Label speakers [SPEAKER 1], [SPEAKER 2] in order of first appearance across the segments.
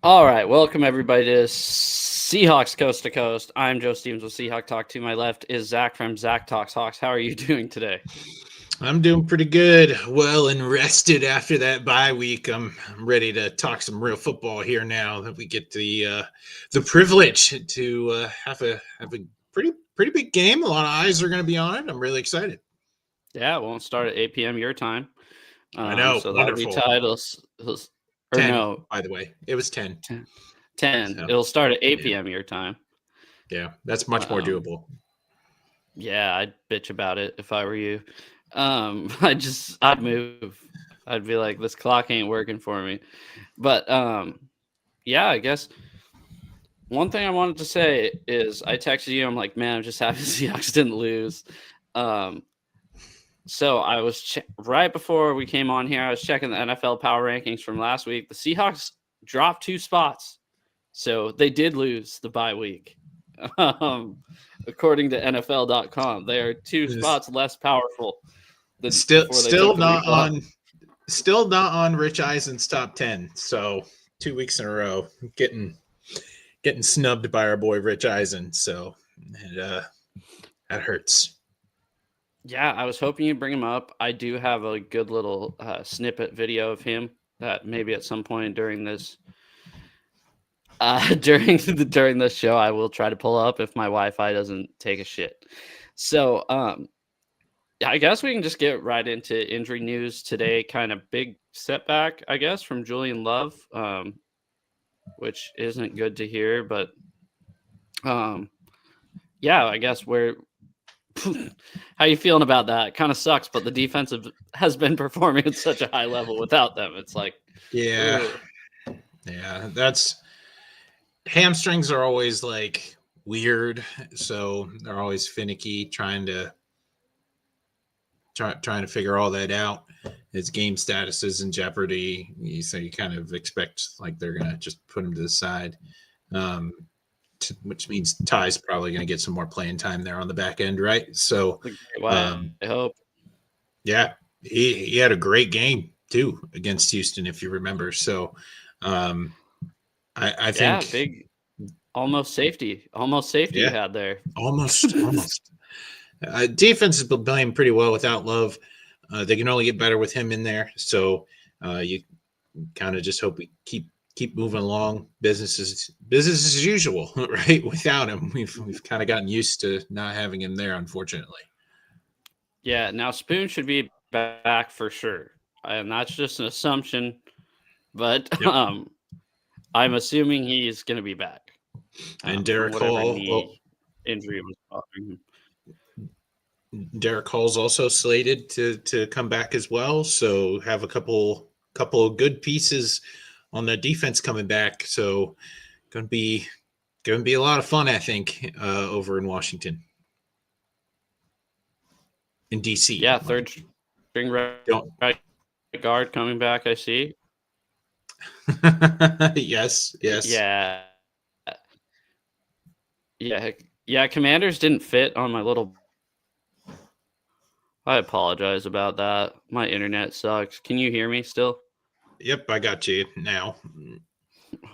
[SPEAKER 1] All right, welcome everybody to Seahawks Coast to Coast. I'm Joe Stevens with Seahawk Talk. To my left is Zach from Zach Talks Hawks. How are you doing today?
[SPEAKER 2] I'm doing pretty good. Well and rested after that bye week. I'm ready to talk some real football here now that we get the privilege to have a pretty big game. A lot of eyes are going to be on it. I'm really excited.
[SPEAKER 1] Yeah, it won't start at 8 p.m. your time.
[SPEAKER 2] I know,
[SPEAKER 1] So that'll be
[SPEAKER 2] wonderful.
[SPEAKER 1] tied. Or
[SPEAKER 2] 10,
[SPEAKER 1] no,
[SPEAKER 2] by the way, it was 10.
[SPEAKER 1] 10. 10.
[SPEAKER 2] So
[SPEAKER 1] It'll start at 8
[SPEAKER 2] yeah,
[SPEAKER 1] p.m. your time.
[SPEAKER 2] yeah, that's much more
[SPEAKER 1] Um,
[SPEAKER 2] doable.
[SPEAKER 1] yeah, I'd bitch about it if I were you. I'd move. I'd be like, this clock ain't working for me. But yeah, I guess one thing I wanted to say is I texted you. I'm like, man, I'm just happy the Seahawks didn't lose. Um, so I was right before we came on here. I was checking the NFL power rankings from last week. The Seahawks dropped 2 spots, so they did lose the bye week. Um, According to NFL.com, they are 2
[SPEAKER 2] It's
[SPEAKER 1] spots less powerful than
[SPEAKER 2] still
[SPEAKER 1] before they took
[SPEAKER 2] still
[SPEAKER 1] the week
[SPEAKER 2] not
[SPEAKER 1] off.
[SPEAKER 2] on still not on Rich Eisen's top 10. So 2 weeks in a row, getting snubbed by our boy Rich Eisen. So that hurts.
[SPEAKER 1] Yeah, I was hoping you'd bring him up. I do have a good little snippet video of him that maybe at some point during this during this show I will try to pull up if my Wi-Fi doesn't take a shit. So I guess we can just get right into injury news today. Kind of big setback, I guess, from Julian Love, which isn't good to hear. But yeah, I guess we're. How you feeling about that? Kind of sucks, but the defensive has been performing at such a high level without them. It's like,
[SPEAKER 2] Yeah,
[SPEAKER 1] ugh.
[SPEAKER 2] yeah. That's hamstrings are always like weird, so they're always finicky, trying to figure all that out. His game status is in jeopardy, so you kind of expect like they're gonna just put him to the side. Um, which means Ty's probably going to get some more playing time there on the back end, right? So,
[SPEAKER 1] Wow,
[SPEAKER 2] um,
[SPEAKER 1] I hope.
[SPEAKER 2] yeah, he had a great game too against Houston, if you remember. So, um, I
[SPEAKER 1] Yeah,
[SPEAKER 2] think,
[SPEAKER 1] big almost safety you
[SPEAKER 2] yeah,
[SPEAKER 1] had there.
[SPEAKER 2] almost. Defense has been playing pretty well without Love. They can only get better with him in there. So, you kind of just hope we keep moving along. Business as usual, right? Without him, we've kind of gotten used to not having him there, unfortunately.
[SPEAKER 1] Yeah, now Spoon should be back for sure, and that's just an assumption. But
[SPEAKER 2] Yep.
[SPEAKER 1] I'm assuming he's going to be back
[SPEAKER 2] And
[SPEAKER 1] from
[SPEAKER 2] Derek
[SPEAKER 1] whatever
[SPEAKER 2] Hall,
[SPEAKER 1] knee injury was bothering him.
[SPEAKER 2] Derek Hall's also slated to come back as well. So have a couple of good pieces on the defense coming back. So going to be a lot of fun, I think, over in Washington, in DC.
[SPEAKER 1] Yeah, third string right
[SPEAKER 2] Don't.
[SPEAKER 1] guard coming back. I see.
[SPEAKER 2] Yes.
[SPEAKER 1] Yeah, yeah. Commanders didn't fit on my little. I apologize about that. My internet sucks. Can you hear me still?
[SPEAKER 2] Yep, I got you now.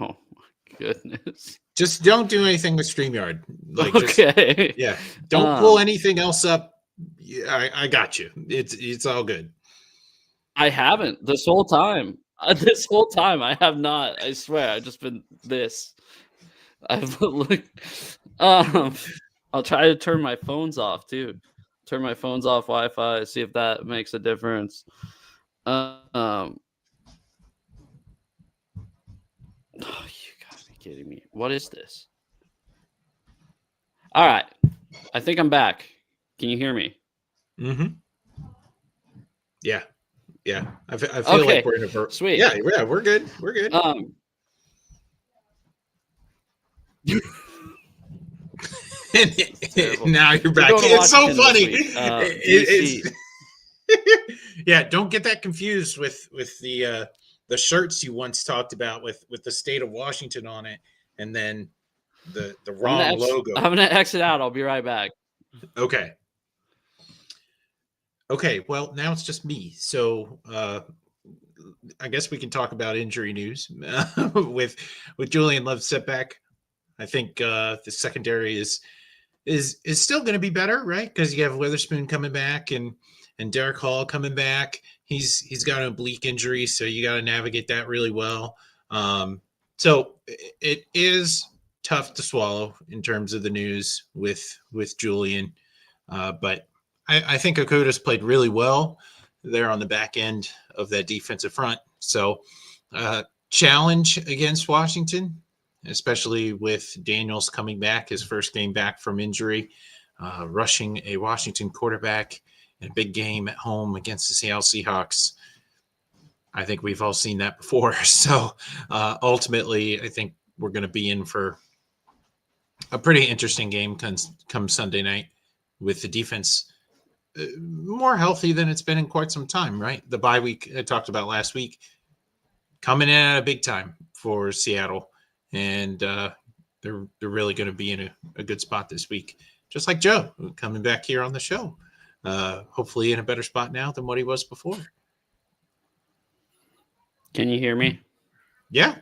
[SPEAKER 1] Oh my goodness.
[SPEAKER 2] Just don't do anything with StreamYard. Like, just
[SPEAKER 1] Okay.
[SPEAKER 2] yeah, don't pull anything else up. Yeah, I got you. It's all good.
[SPEAKER 1] I haven't this whole time. This whole time I have not. I swear. I've just been this. I've looked. Um, I'll try to turn my phones off too. Turn my phones off Wi-Fi. See if that makes a difference. Oh, you gotta be kidding me. What is this? All right. I think I'm back. Can you hear me?
[SPEAKER 2] Mm-hmm. Yeah, yeah. I feel like
[SPEAKER 1] Okay.
[SPEAKER 2] we're in a
[SPEAKER 1] Sweet.
[SPEAKER 2] Yeah, we're good. We're good. Now you're back. It's so funny. It's yeah. Don't get that confused with the shirts you once talked about with the state of Washington on it, and then the wrong logo.
[SPEAKER 1] I'm gonna exit out. I'll be right back.
[SPEAKER 2] Okay. Okay. Well, now it's just me. So I guess we can talk about injury news with Julian Love's setback. I think the secondary is still going to be better, right? Because you have Witherspoon coming back and Derek Hall coming back. He's got an oblique injury, so you got to navigate that really well. So it is tough to swallow in terms of the news with Julian, but I think Okuda's played really well there on the back end of that defensive front. So challenge against Washington, especially with Daniels coming back, his first game back from injury, rushing a Washington quarterback in a big game at home against the Seattle Seahawks. I think we've all seen that before. So ultimately, I think we're going to be in for a pretty interesting game come Sunday night with the defense more healthy than it's been in quite some time, right? The bye week I talked about last week coming in at a big time for Seattle, and they're really going to be in a good spot this week, just like Joe coming back here on the show, hopefully in a better spot now than what he was before.
[SPEAKER 1] Can you hear me?
[SPEAKER 2] Yeah.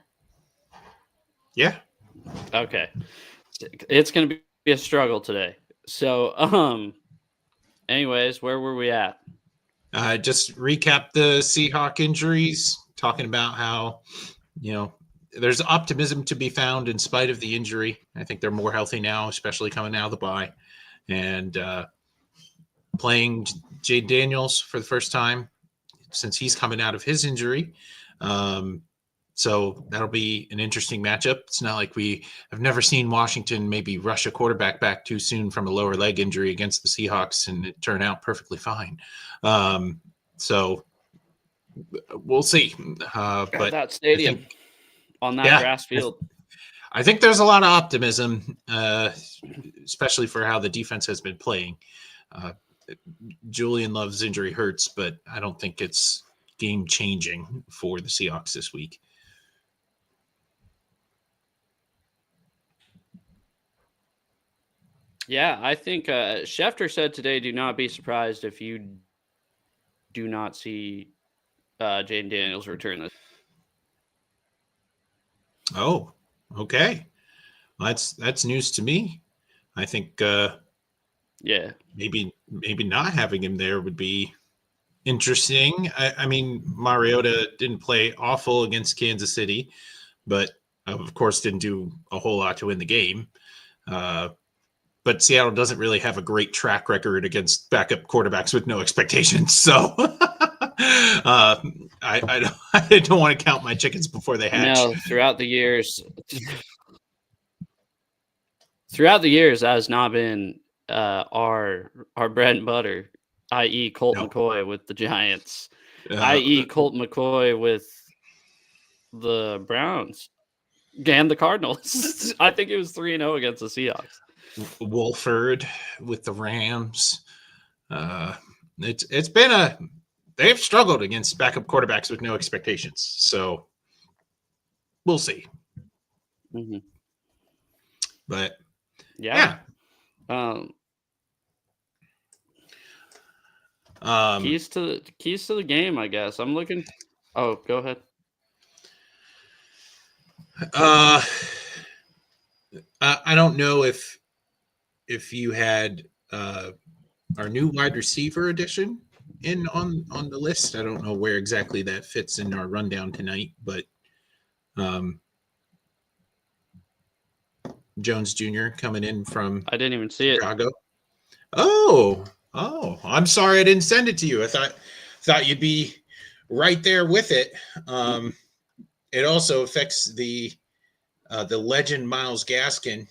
[SPEAKER 1] Okay. It's going to be a struggle today. So, anyways, where were we at?
[SPEAKER 2] Just recap the Seahawk injuries, talking about how, there's optimism to be found in spite of the injury. I think they're more healthy now, especially coming out of the bye. And playing Jade Daniels for the first time since he's coming out of his injury. So that'll be an interesting matchup. It's not like I've never seen Washington maybe rush a quarterback back too soon from a lower leg injury against the Seahawks and it turned out perfectly fine. So we'll see. But
[SPEAKER 1] that stadium on that grass field.
[SPEAKER 2] I think there's a lot of optimism, especially for how the defense has been playing. Julian Love's injury hurts, but I don't think it's game changing for the Seahawks this week.
[SPEAKER 1] Yeah, I think Schefter said today, do not be surprised if you do not see Jaden Daniels return this.
[SPEAKER 2] Oh, okay. That's news to me. I think maybe not having him there would be interesting. I mean, Mariota didn't play awful against Kansas City, but of course didn't do a whole lot to win the game. But Seattle doesn't really have a great track record against backup quarterbacks with no expectations. So I don't want to count my chickens before they hatch.
[SPEAKER 1] No, throughout the years, that has not been our bread and butter, i.e. Colt McCoy with the Giants, i.e. Colt McCoy with the Browns and the Cardinals. I think it was 3-0 against the Seahawks.
[SPEAKER 2] Wolford with the Rams. It's been they've struggled against backup quarterbacks with no expectations. So we'll see.
[SPEAKER 1] Mm-hmm.
[SPEAKER 2] But
[SPEAKER 1] yeah. Keys to the game, I guess. I'm looking. Oh, go ahead.
[SPEAKER 2] I don't know if you had our new wide receiver edition in on the list. I don't know where exactly that fits in our rundown tonight, but Jones Jr. coming in from
[SPEAKER 1] I didn't even see
[SPEAKER 2] Chicago. Oh, I'm sorry I didn't send it to you. I thought you'd be right there with it. It also affects the legend Myles Gaskin.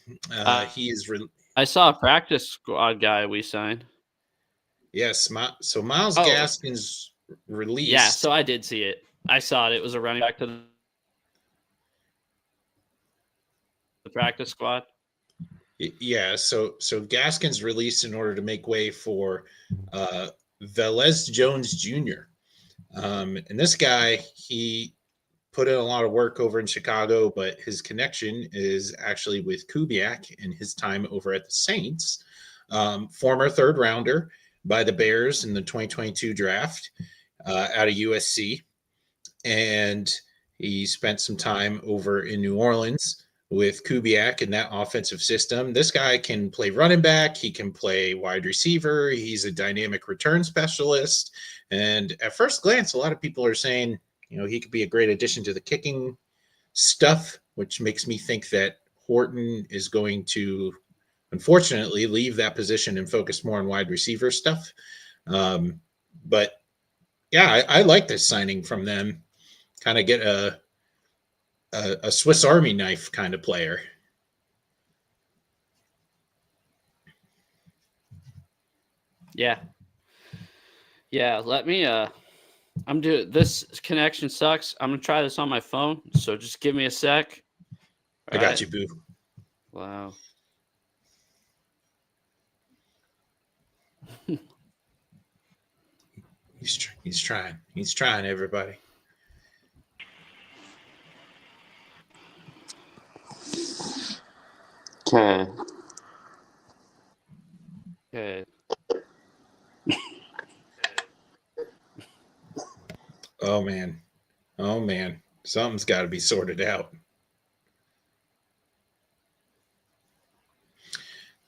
[SPEAKER 2] He is.
[SPEAKER 1] I saw a practice squad guy we signed.
[SPEAKER 2] Yes, so Myles Gaskin's released.
[SPEAKER 1] Yeah, so I did see it. I saw it. It was a running back to the practice squad.
[SPEAKER 2] Yeah, so Gaskin's released in order to make way for Velez Jones Jr. And this guy, he put in a lot of work over in Chicago, but his connection is actually with Kubiak and his time over at the Saints. Former third rounder by the Bears in the 2022 draft out of USC. and he spent some time over in New Orleans with Kubiak in that offensive system. This guy can play running back. He can play wide receiver. He's a dynamic return specialist. And at first glance, a lot of people are saying, he could be a great addition to the kicking stuff, which makes me think that Horton is going to, unfortunately, leave that position and focus more on wide receiver stuff. But yeah, I like this signing from them. Kind of get a Swiss Army knife kind of player.
[SPEAKER 1] Yeah. Let me. I'm doing this. Connection sucks. I'm gonna try this on my phone. So just give me a sec.
[SPEAKER 2] I got you, boo.
[SPEAKER 1] Wow.
[SPEAKER 2] He's trying. He's trying, everybody.
[SPEAKER 1] Okay.
[SPEAKER 2] Oh man. Something's got to be sorted out.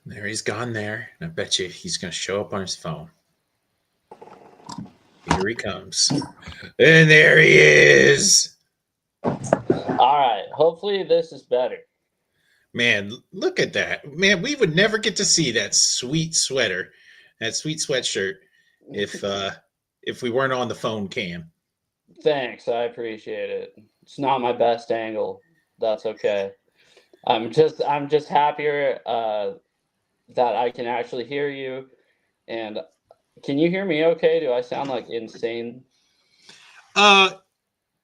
[SPEAKER 2] There he's gone there. And I bet you he's going to show up on his phone. Here he comes. And there he is.
[SPEAKER 1] All right. Hopefully this is better.
[SPEAKER 2] Man, look at that. Man, we would never get to see that sweet sweater, that sweet sweatshirt if we weren't on the phone cam.
[SPEAKER 1] Thanks. I appreciate it. It's not my best angle. That's okay. I'm just happier that I can actually hear you. And can you hear me okay? Do I sound like insane?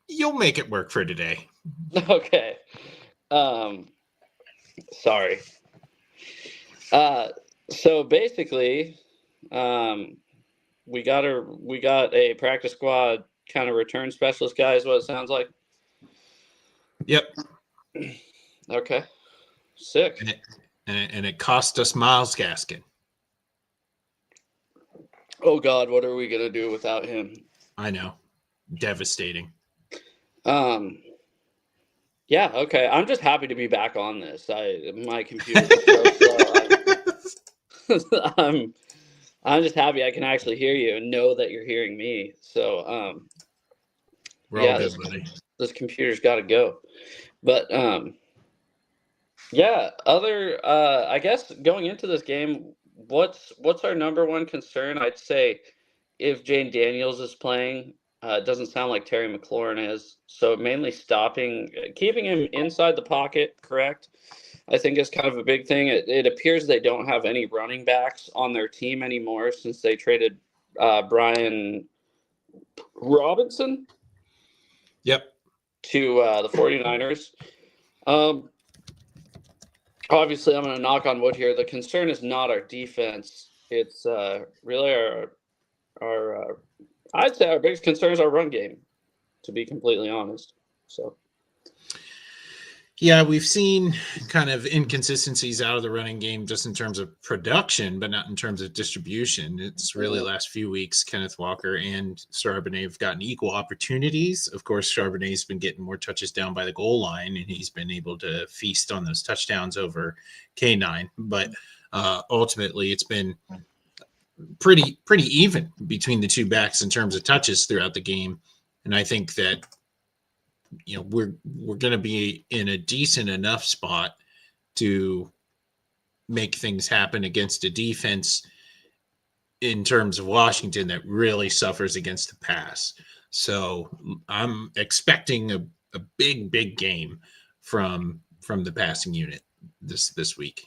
[SPEAKER 2] You'll make it work for today.
[SPEAKER 1] Okay. Sorry. So basically, we got a practice squad kind of return specialist guy is what it sounds like.
[SPEAKER 2] Yep.
[SPEAKER 1] Okay. Sick.
[SPEAKER 2] And it cost us Myles Gaskin.
[SPEAKER 1] Oh God, what are we gonna do without him?
[SPEAKER 2] I know. Devastating.
[SPEAKER 1] Yeah, okay. I'm just happy to be back on this. My computer is so slow. I'm just happy I can actually hear you and know that you're hearing me. So
[SPEAKER 2] we're all good, buddy.
[SPEAKER 1] This computer's gotta go. But yeah, I guess going into this game, what's our number one concern? I'd say if Jane Daniels is playing, it doesn't sound like Terry McLaurin is. So mainly keeping him inside the pocket, correct? I think is kind of a big thing. It appears they don't have any running backs on their team anymore since they traded Brian Robinson.
[SPEAKER 2] Yep.
[SPEAKER 1] To the 49ers. Obviously, I'm going to knock on wood here. The concern is not our defense. It's really our I'd say our biggest concern is our run game, to be completely honest. So,
[SPEAKER 2] yeah, we've seen kind of inconsistencies out of the running game just in terms of production, but not in terms of distribution. It's really last few weeks, Kenneth Walker and Charbonnet have gotten equal opportunities. Of course, Charbonnet's been getting more touches down by the goal line, and he's been able to feast on those touchdowns over K9. But ultimately, it's been pretty even between the two backs in terms of touches throughout the game. And I think that we're going to be in a decent enough spot to make things happen against a defense in terms of Washington that really suffers against the pass. So I'm expecting a big game from the passing unit this week.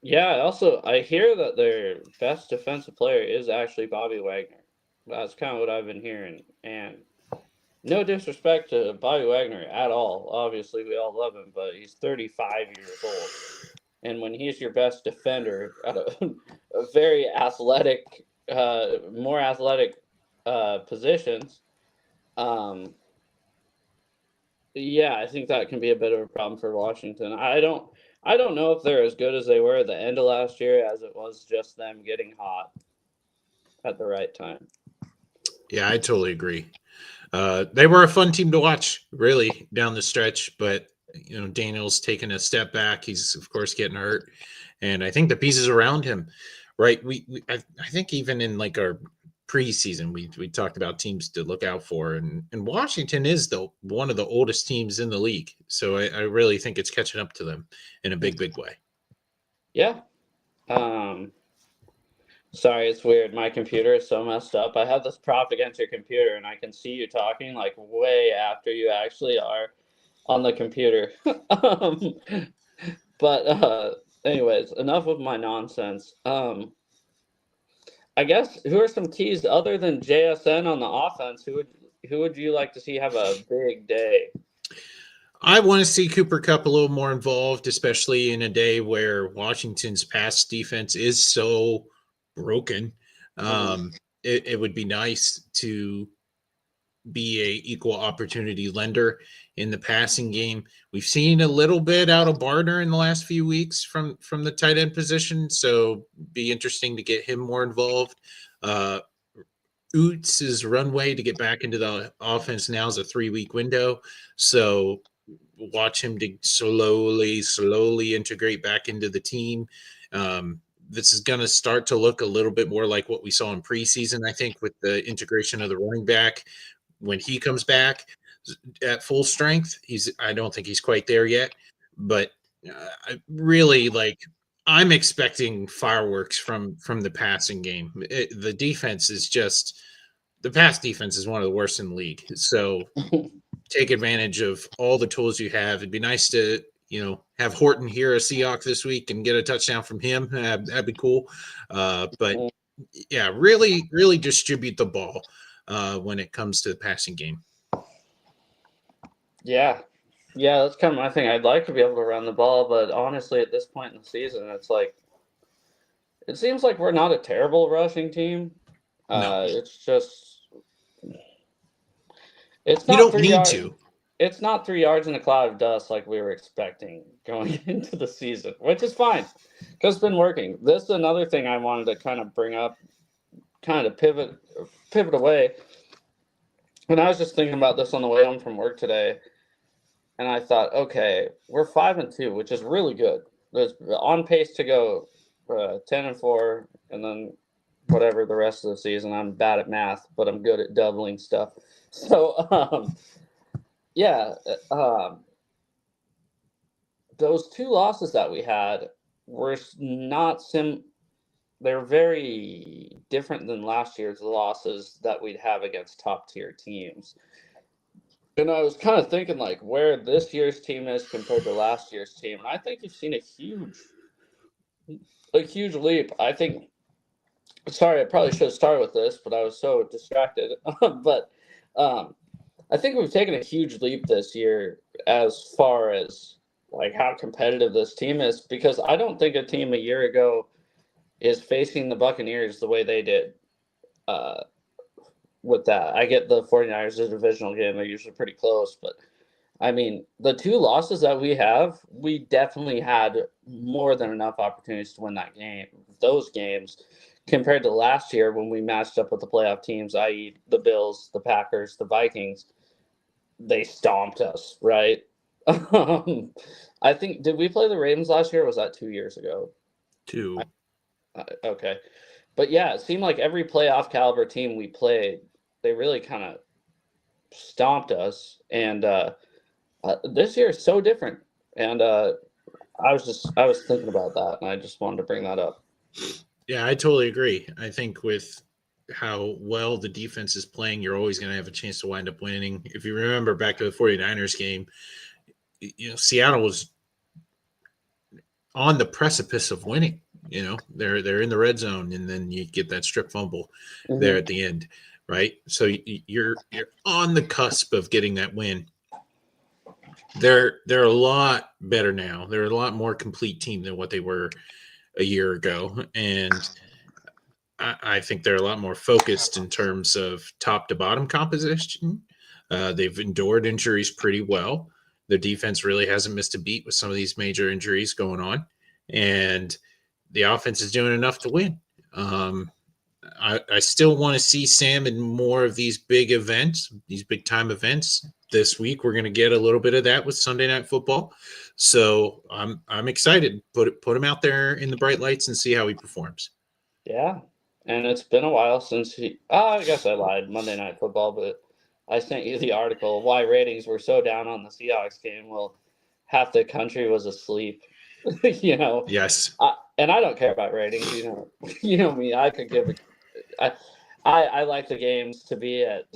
[SPEAKER 1] Yeah, also I hear that their best defensive player is actually Bobby Wagner. That's kind of what I've been hearing. And no disrespect to Bobby Wagner at all. Obviously, we all love him, but he's 35 years old. And when he's your best defender at a very athletic, more athletic positions, yeah, I think that can be a bit of a problem for Washington. I don't know if they're as good as they were at the end of last year as it was just them getting hot at the right time.
[SPEAKER 2] Yeah, I totally agree. They were a fun team to watch, really, down the stretch. But Daniel's taken a step back. He's of course getting hurt, and I think the pieces around him, right? I think even in like our preseason, we talked about teams to look out for, and Washington is the one of the oldest teams in the league. So I really think it's catching up to them in a big way.
[SPEAKER 1] Yeah. Um, Sorry, it's weird. My computer is so messed up. I have this propped against your computer, and I can see you talking like way after you actually are on the computer. um, but anyways, enough of my nonsense. I guess who are some keys other than JSN on the offense? Who would you like to see have a big day?
[SPEAKER 2] I want to see Cooper Cup a little more involved, especially in a day where Washington's pass defense is so broken.
[SPEAKER 1] Mhm.
[SPEAKER 2] It would be nice to be a equal opportunity lender in the passing game. We've seen a little bit out of Barner in the last few weeks from the tight end position, so be interesting to get him more involved. Uh, Oots' runway to get back into the offense now is a 3-week window, so watch him to slowly integrate back into the team. This is going to start to look a little bit more like what we saw in preseason, I think, with the integration of the running back when he comes back at full strength. I don't think he's quite there yet, but I really like. I'm expecting fireworks from the passing game. The defense is just the pass defense is one of the worst in the league. So take advantage of all the tools you have. It'd be nice to have Horton here a Seahawk this week and get a touchdown from him. That'd be cool. But yeah, really distribute the ball when it comes to the passing game.
[SPEAKER 1] Yeah, yeah, that's kind of my thing. I'd like to be able to run the ball, but honestly, at this point in the season, it's like it seems like we're not a terrible rushing team.
[SPEAKER 2] No,
[SPEAKER 1] It's just it's
[SPEAKER 2] you
[SPEAKER 1] not
[SPEAKER 2] don't
[SPEAKER 1] three
[SPEAKER 2] need
[SPEAKER 1] yards.
[SPEAKER 2] to.
[SPEAKER 1] It's not 3 yards in a cloud of dust like we were expecting going into the season, which is fine because it's been working. This is another thing I wanted to kind of bring up, kind of pivot away. And I was just thinking about this on the way home from work today, and I thought, okay, we're 5-2, which is really good. There's on pace to go 10-4, and then whatever the rest of the season. I'm bad at math, but I'm good at doubling stuff. So yeah, those two losses that we had were not they're very different than last year's losses that we'd have against top tier teams. And I was kind of thinking like where this year's team is compared to last year's team. And I think you've seen a huge leap. I think sorry, I probably should have started with this, but I was so distracted. But um I think we've taken a huge leap this year as far as like how competitive this team is because I don't think a team a year ago is facing the Buccaneers the way they did uh, with that. I get the 49ers is a divisional game, they're usually pretty close, but I mean, the two losses that we have, we definitely had more than enough opportunities to win those games, compared to last year when we matched up with the playoff teams, i.e., the Bills, the Packers, the Vikings. They stomped us, right? I think did we play the Ravens last year? Or was that 2 years ago?
[SPEAKER 2] Too.
[SPEAKER 1] Okay, but yeah, it seemed like every playoff caliber team we played, they really kind of stomped us, and this year is so different. And I was thinking about that, and I just wanted to bring that up.
[SPEAKER 2] Yeah, I totally agree. I think with how well the defense is playing, you're always going to have a chance to wind up winning. If you remember back to the 49ers game, Seattle was on the precipice of winning. They're in the red zone, and then you get that strip fumble there
[SPEAKER 1] Hmm.
[SPEAKER 2] at the end, right? So you're on the cusp of getting that win. They're a lot better now. They're a lot more complete team than what they were a year ago, and I think they're a lot more focused in terms of top to bottom composition. They've endured injuries pretty well. Their defense really hasn't missed a beat with some of these major injuries going on, and the offense is doing enough to win. Um, I still want to see Sam in more of these big events, these big time events. This week we're going to get a little bit of that with Sunday Night Football, so I'm excited. Put him out there in the bright lights and see how he performs.
[SPEAKER 1] Yeah, and it's been a while since he. Oh, I guess I lied. Monday Night Football, but I sent you the article why ratings were so down on the Seahawks game. Well, half the country was asleep. you know,
[SPEAKER 2] Yes,
[SPEAKER 1] and I don't care about ratings. You know me. I could give. I like the games to be at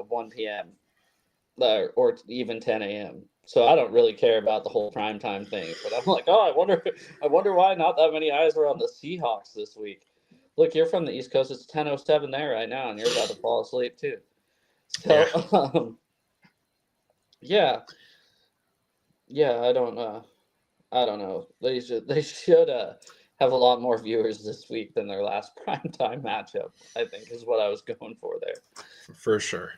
[SPEAKER 1] 1 p.m. Or even 10 a.m. So I don't really care about the whole primetime thing. But I'm like, oh, I wonder why not that many eyes were on the Seahawks this week. Look, you're from the East Coast. It's 10:07 there right now, and you're about to fall asleep too.
[SPEAKER 2] yeah.
[SPEAKER 1] So, yeah, yeah. I don't know. They should have a lot more viewers this week than their last primetime matchup. I think is what I was going for there.
[SPEAKER 2] For sure.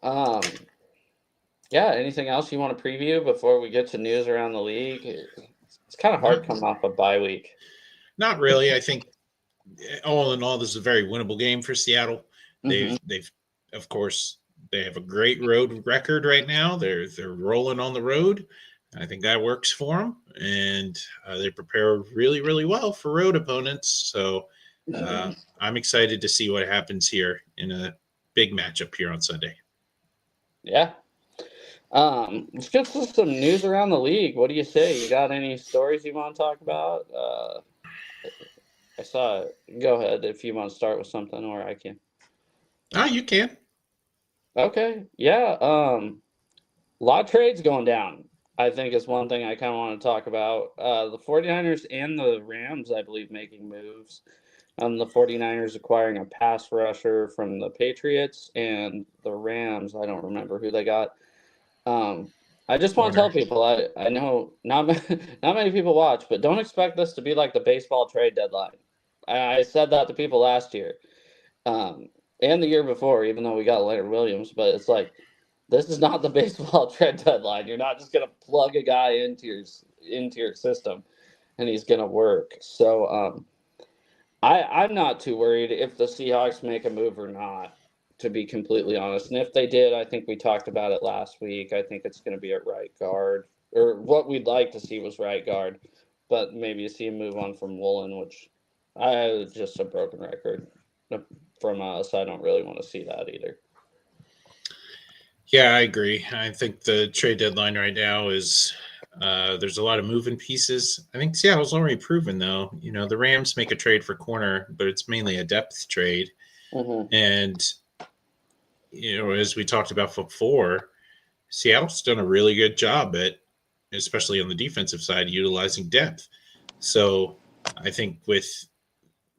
[SPEAKER 1] Um, Yeah, anything else you want to preview before we get to news around the league? It's kind of hard coming off a bye week.
[SPEAKER 2] Not really. I think all in all, this is a very winnable game for Seattle. They've of course they have a great road record right now. They're rolling on the road. I think that works for them, and they prepare really really well for road opponents. So I'm excited to see what happens here in a big matchup here on Sunday.
[SPEAKER 1] Yeah. Let's get to some news around the league. What do you say? You got any stories you want to talk about? I saw it. Go ahead if you want to start with something, or I can.
[SPEAKER 2] Oh, you can.
[SPEAKER 1] Okay. Yeah. A lot of trades going down, I think, is one thing I kind of want to talk about. The 49ers and the Rams, I believe, making moves. The 49ers acquiring a pass rusher from the Patriots, and the Rams, I don't remember who they got. I just want to tell people, I know not not many people watch, but don't expect this to be like the baseball trade deadline. I said that to people last year, and the year before, even though we got Leonard Williams. But it's like this is not the baseball trade deadline. You're not just gonna plug a guy into your system, and he's gonna work. So I'm not too worried if the Seahawks make a move or not, to be completely honest. And if they did, I think we talked about it last week. I think it's going to be at right guard, or what we'd like to see was right guard, but maybe see a move on from Woolen, which just a broken record from us. I don't really want to see that either.
[SPEAKER 2] Yeah, I agree. I think the trade deadline right now is there's a lot of moving pieces. I think Seattle's already proven, though. You know, the Rams make a trade for corner, but it's mainly a depth trade. And, you know, as we talked about before, Seattle's done a really good job at, especially on the defensive side, utilizing depth. So I think with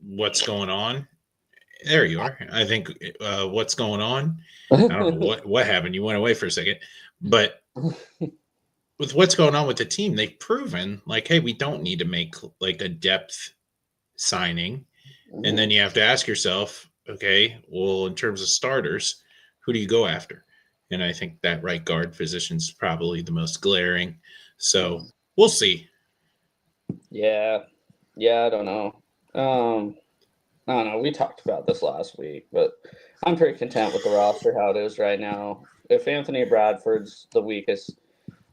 [SPEAKER 2] what's going on, there you are. I think what's going on, I don't know what happened. You went away for a second. But with what's going on with the team, they've proven like, hey, we don't need to make like a depth signing. And then you have to ask yourself, okay, well, in terms of starters, who do you go after? And I think that right guard position is probably the most glaring. So we'll see.
[SPEAKER 1] Yeah, I don't know. I don't know. We talked about this last week, but I'm pretty content with the roster how it is right now. If Anthony Bradford's the weakest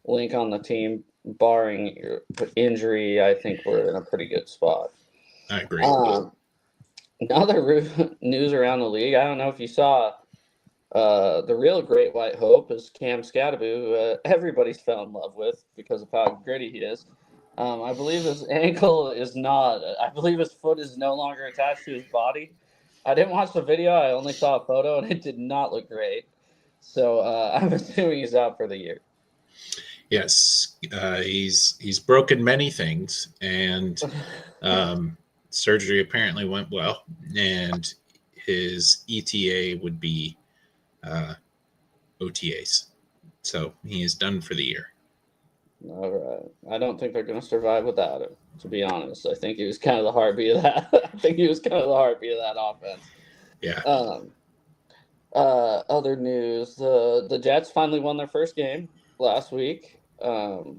[SPEAKER 1] link on the team, barring injury, I think we're in a pretty good spot.
[SPEAKER 2] I agree.
[SPEAKER 1] Another news around the league. I don't know if you saw the real great white hope is Cam Scadaboo, who everybody's fell in love with because of how gritty he is. I believe his ankle is not. I believe his foot is no longer attached to his body. I didn't watch the video. I only saw a photo, and it did not look great. So I'm assuming he's out for the year.
[SPEAKER 2] Yes, he's broken many things, and surgery apparently went well, and his ETA would be OTAs. So he is done for the year.
[SPEAKER 1] All right. I don't think they're going to survive without him, to be honest. I think he was kind of the heartbeat of that. I think he was kind of the heartbeat of that offense.
[SPEAKER 2] Yeah.
[SPEAKER 1] Other news: the Jets finally won their first game last week. What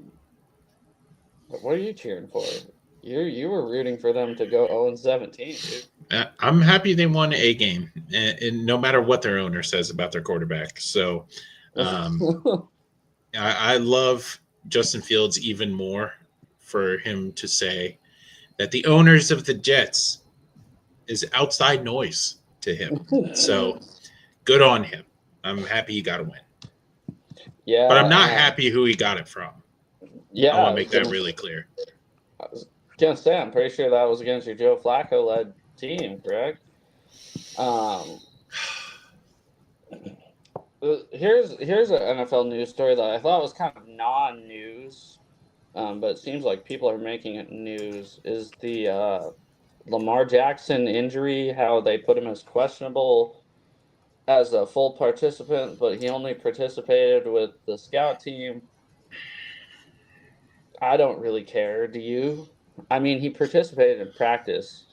[SPEAKER 1] are you cheering for? You were rooting for them to go 0-17, dude.
[SPEAKER 2] I'm happy they won a game, and no matter what their owner says about their quarterback. So um, I love Justin Fields even more for him to say that the owners of the Jets is outside noise to him. So good on him. I'm happy he got a win. But I'm not
[SPEAKER 1] Yeah,
[SPEAKER 2] happy who he got it from.
[SPEAKER 1] yeah.
[SPEAKER 2] I want to make that really clear.
[SPEAKER 1] I was gonna say, I'm pretty sure that was against your Joe Flacco led team, correct? Um, here's an NFL news story that I thought was kind of non-news, but it seems like people are making it news. Is the Lamar Jackson injury? How they put him as questionable as a full participant, but he only participated with the scout team. I don't really care. Do you? I mean, he participated in practice.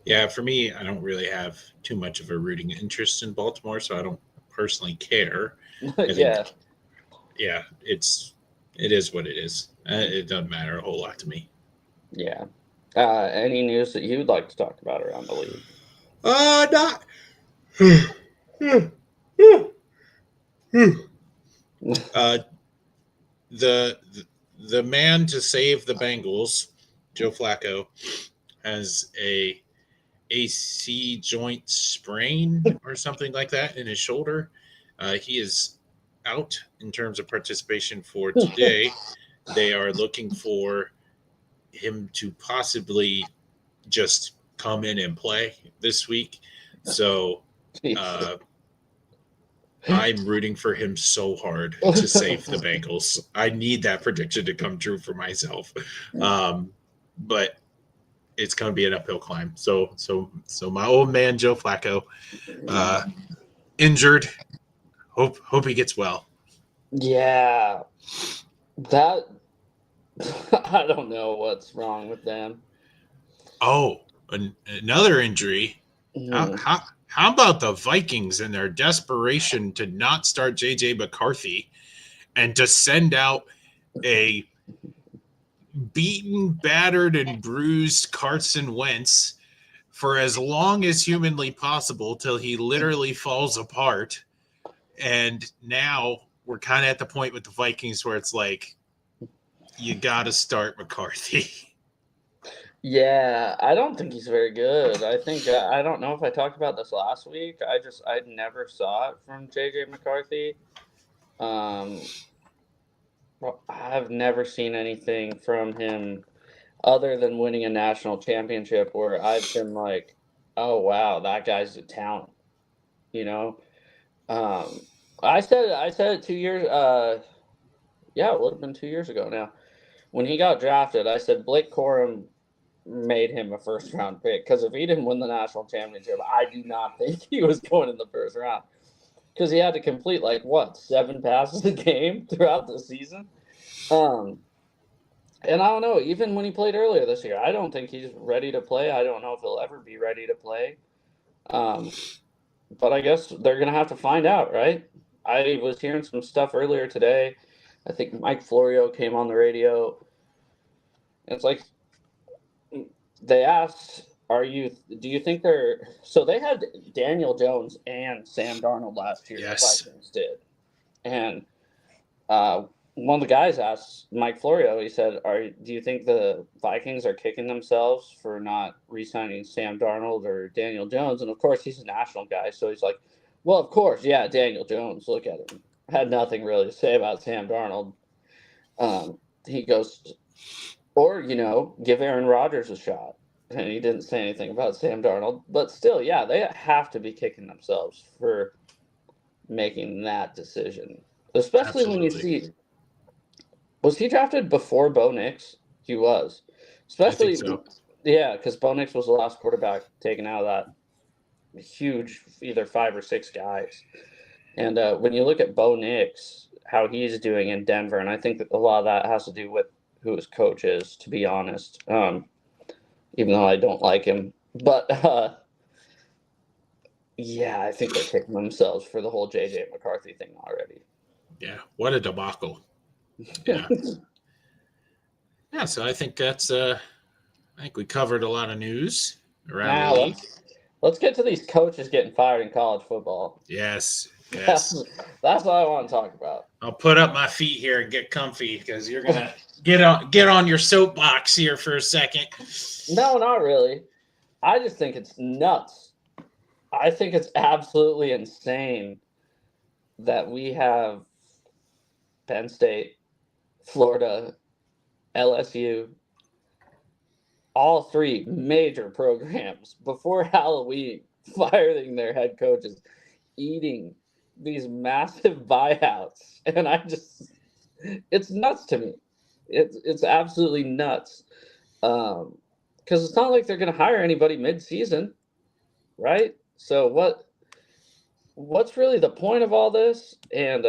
[SPEAKER 2] Yeah, for me, I don't really have too much of a rooting interest in Baltimore, so I don't personally care. I think,
[SPEAKER 1] Yeah,
[SPEAKER 2] yeah, it is what it is. It doesn't matter a whole lot to me.
[SPEAKER 1] yeah. Any news that you'd like to talk about around the league?
[SPEAKER 2] Not. uh, the the man to save the Bengals, Joe Flacco, has a AC joint sprain or something like that in his shoulder. He is out in terms of participation for today. They are looking for him to possibly just come in and play this week. So
[SPEAKER 1] Jesus.
[SPEAKER 2] uh, I'm rooting for him so hard to save the Bengals. I need that prediction to come true for myself. But it's going to be an uphill climb. So my old man Joe Flacco, uh, injured. Hope he gets well.
[SPEAKER 1] Yeah, that I don't know what's wrong with them.
[SPEAKER 2] Oh, another injury. How,
[SPEAKER 1] Mhm.
[SPEAKER 2] how how about the Vikings and their desperation to not start JJ McCarthy and to send out a beaten, battered, and bruised Carson Wentz for as long as humanly possible till he literally falls apart. And now we're kind of at the point with the Vikings where it's like, you got to start McCarthy.
[SPEAKER 1] Yeah, I don't think he's very good. I think I don't know if I talked about this last week. I never saw it from JJ McCarthy. Um, well, I've never seen anything from him other than winning a national championship where I've been like, "Oh wow, that guy's a talent," you know? Um, I said it 2 years yeah, it would have been 2 years ago now. When he got drafted, I said Blake Corum made him a first round pick because if he didn't win the national championship, I do not think he was going in the first round because he had to complete like what 7 passes a game throughout the season. Um, and I don't know. Even when he played earlier this year, I don't think he's ready to play. I don't know if he'll ever be ready to play. Um, but I guess they're gonna have to find out, right? I was hearing some stuff earlier today. I think Mike Florio came on the radio. It's like they asked, "Are you? Do you think they're?" So they had Daniel Jones and Sam Darnold last year. The
[SPEAKER 2] Yes,
[SPEAKER 1] Vikings did, and uh, one of the guys asked Mike Florio. He said, "Are do you think the Vikings are kicking themselves for not re-signing Sam Darnold or Daniel Jones?" And of course, he's a national guy, so he's like, "Well, of course, yeah, Daniel Jones. Look at him. Had nothing really to say about Sam Darnold." He goes, or, give Aaron Rodgers a shot. And he didn't say anything about Sam Darnold. But still, yeah, they have to be kicking themselves for making that decision. Especially when you
[SPEAKER 2] absolutely.
[SPEAKER 1] see, was he drafted before Bo Nix? He was.
[SPEAKER 2] I think
[SPEAKER 1] Especially,
[SPEAKER 2] so.
[SPEAKER 1] yeah, because Bo Nix was the last quarterback taken out of that huge, either 5 or 6 guys. And when you look at Bo Nix, how he's doing in Denver, and I think that a lot of that has to do with who his coach is, to be honest. Even though I don't like him. But yeah, I think they're kicking themselves for the whole JJ McCarthy thing already.
[SPEAKER 2] Yeah, what a debacle. Yeah. Yeah, so I think that's I think we covered a lot of news around the
[SPEAKER 3] Now
[SPEAKER 2] league.
[SPEAKER 3] let's get to these coaches getting fired in college football.
[SPEAKER 2] Yes,
[SPEAKER 3] That's
[SPEAKER 2] yes.
[SPEAKER 3] that's what I want to talk about.
[SPEAKER 2] I'll put up my feet here and get comfy because you're gonna get on your soapbox here for a second.
[SPEAKER 3] No, not really. I just think it's nuts. I think it's absolutely insane that we have Penn State, Florida, LSU, all three major programs before Halloween firing their head coaches, eating these massive buyouts. And it's nuts to me. It's absolutely nuts. Because it's not like they're going to hire anybody mid-season, right? So what's really the point of all this? And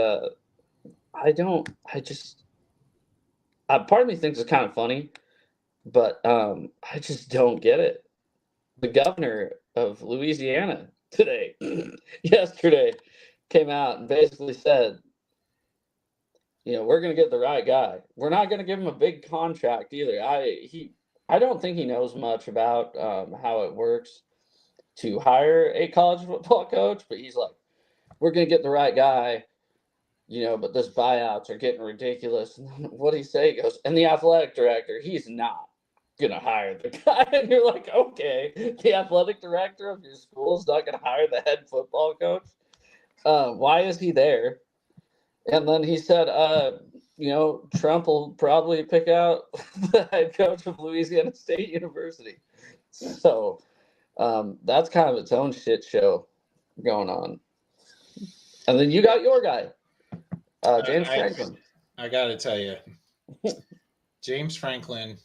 [SPEAKER 3] part of me thinks it's kind of funny, but I just don't get it. The governor of Louisiana today, yesterday, came out and basically said, we're going to get the right guy. We're not going to give him a big contract either. I don't think he knows much about how it works to hire a college football coach, but he's like, we're going to get the right guy, but those buyouts are getting ridiculous. And what did he say? He goes, and the athletic director, he's not going to hire the guy. And you're like, okay, the athletic director of your school is not going to hire the head football coach? Why is he there? And then he said, Trump will probably pick out the head coach of Louisiana State University. So that's kind of its own shit show going on. And then you got your guy, James Franklin.
[SPEAKER 2] I got to tell you, James Franklin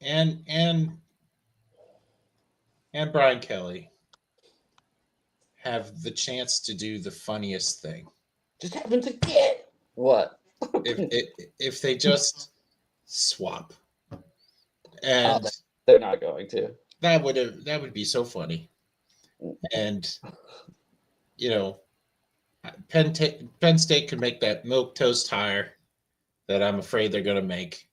[SPEAKER 2] and Brian Kelly have the chance to do the funniest thing.
[SPEAKER 3] Just happen to get what?
[SPEAKER 2] if they just swap, and
[SPEAKER 3] they're not going to.
[SPEAKER 2] That would be so funny. And Penn State could make that milk toast hire that I'm afraid they're going to make,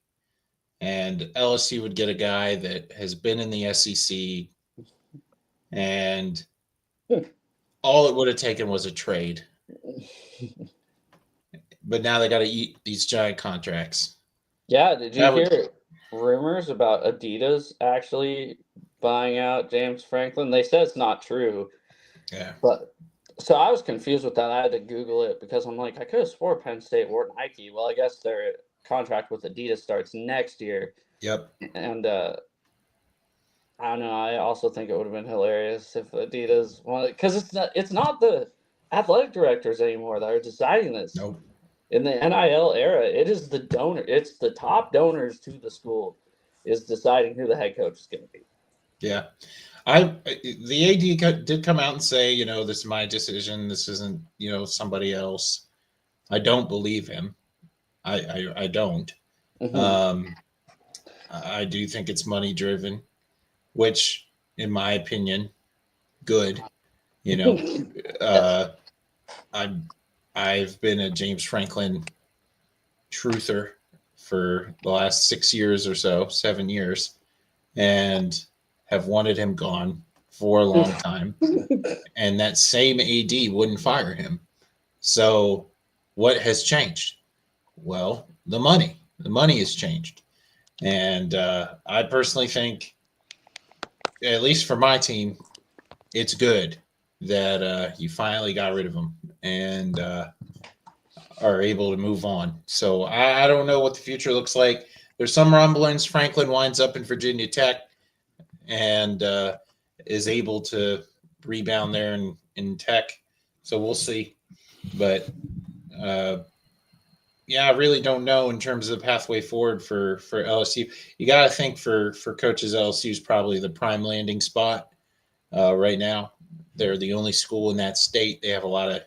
[SPEAKER 2] and LSU would get a guy that has been in the SEC, and all it would have taken was a trade. But now they got to eat these giant contracts.
[SPEAKER 3] Yeah, did you hear rumors about Adidas actually buying out James Franklin? They said it's not true.
[SPEAKER 2] Yeah.
[SPEAKER 3] But so I was confused with that. I had to Google it because I'm like, I could have swore Penn State or Nike. Well, I guess their contract with Adidas starts next year.
[SPEAKER 2] Yep.
[SPEAKER 3] And I don't know. I also think it would have been hilarious if Adidas wanted, because it's not the athletic directors anymore that are deciding this.
[SPEAKER 2] Nope.
[SPEAKER 3] In the NIL era, it is the donor. It's the top donors to the school is deciding who the head coach is going to be.
[SPEAKER 2] Yeah. The AD did come out and say, this is my decision. This isn't, somebody else. I don't believe him. I don't. Mm-hmm. I do think it's money driven, which, in my opinion, good. I've been a James Franklin truther for the last 6 years or so, 7 years, and have wanted him gone for a long time. And that same AD wouldn't fire him. So what has changed? Well, the money. The money has changed. And I personally think, at least for my team, it's good that you finally got rid of him and are able to move on. So I don't know what the future looks like. There's some rumblings Franklin winds up in Virginia Tech and is able to rebound there in Tech. So we'll see. But I really don't know in terms of the pathway forward for LSU. You got to think for coaches, LSU is probably the prime landing spot right now. They're the only school in that state. They have a lot of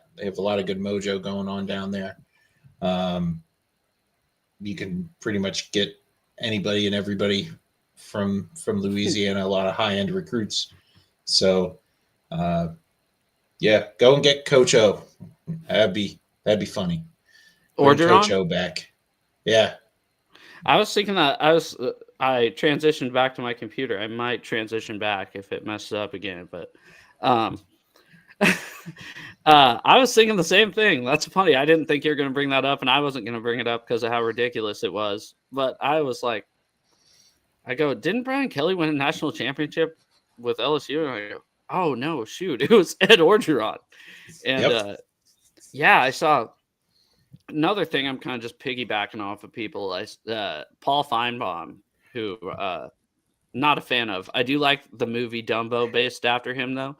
[SPEAKER 2] good mojo going on down there. You can pretty much get anybody and everybody from Louisiana, a lot of high end recruits. So, go and get Coach O. That'd be funny. Bring Coach O back. Yeah.
[SPEAKER 1] I was thinking that I transitioned back to my computer. I might transition back if it messes up again, but um, I was thinking the same thing. That's funny. I didn't think you were going to bring that up, and I wasn't going to bring it up because of how ridiculous it was. But I was like, didn't Brian Kelly win a national championship with LSU? And I go, oh no, shoot, it was Ed Orgeron. And yeah, I saw another thing. I'm kind of just piggybacking off of people. Paul Feinbaum, who not a fan of. I do like the movie Dumbo based after him though.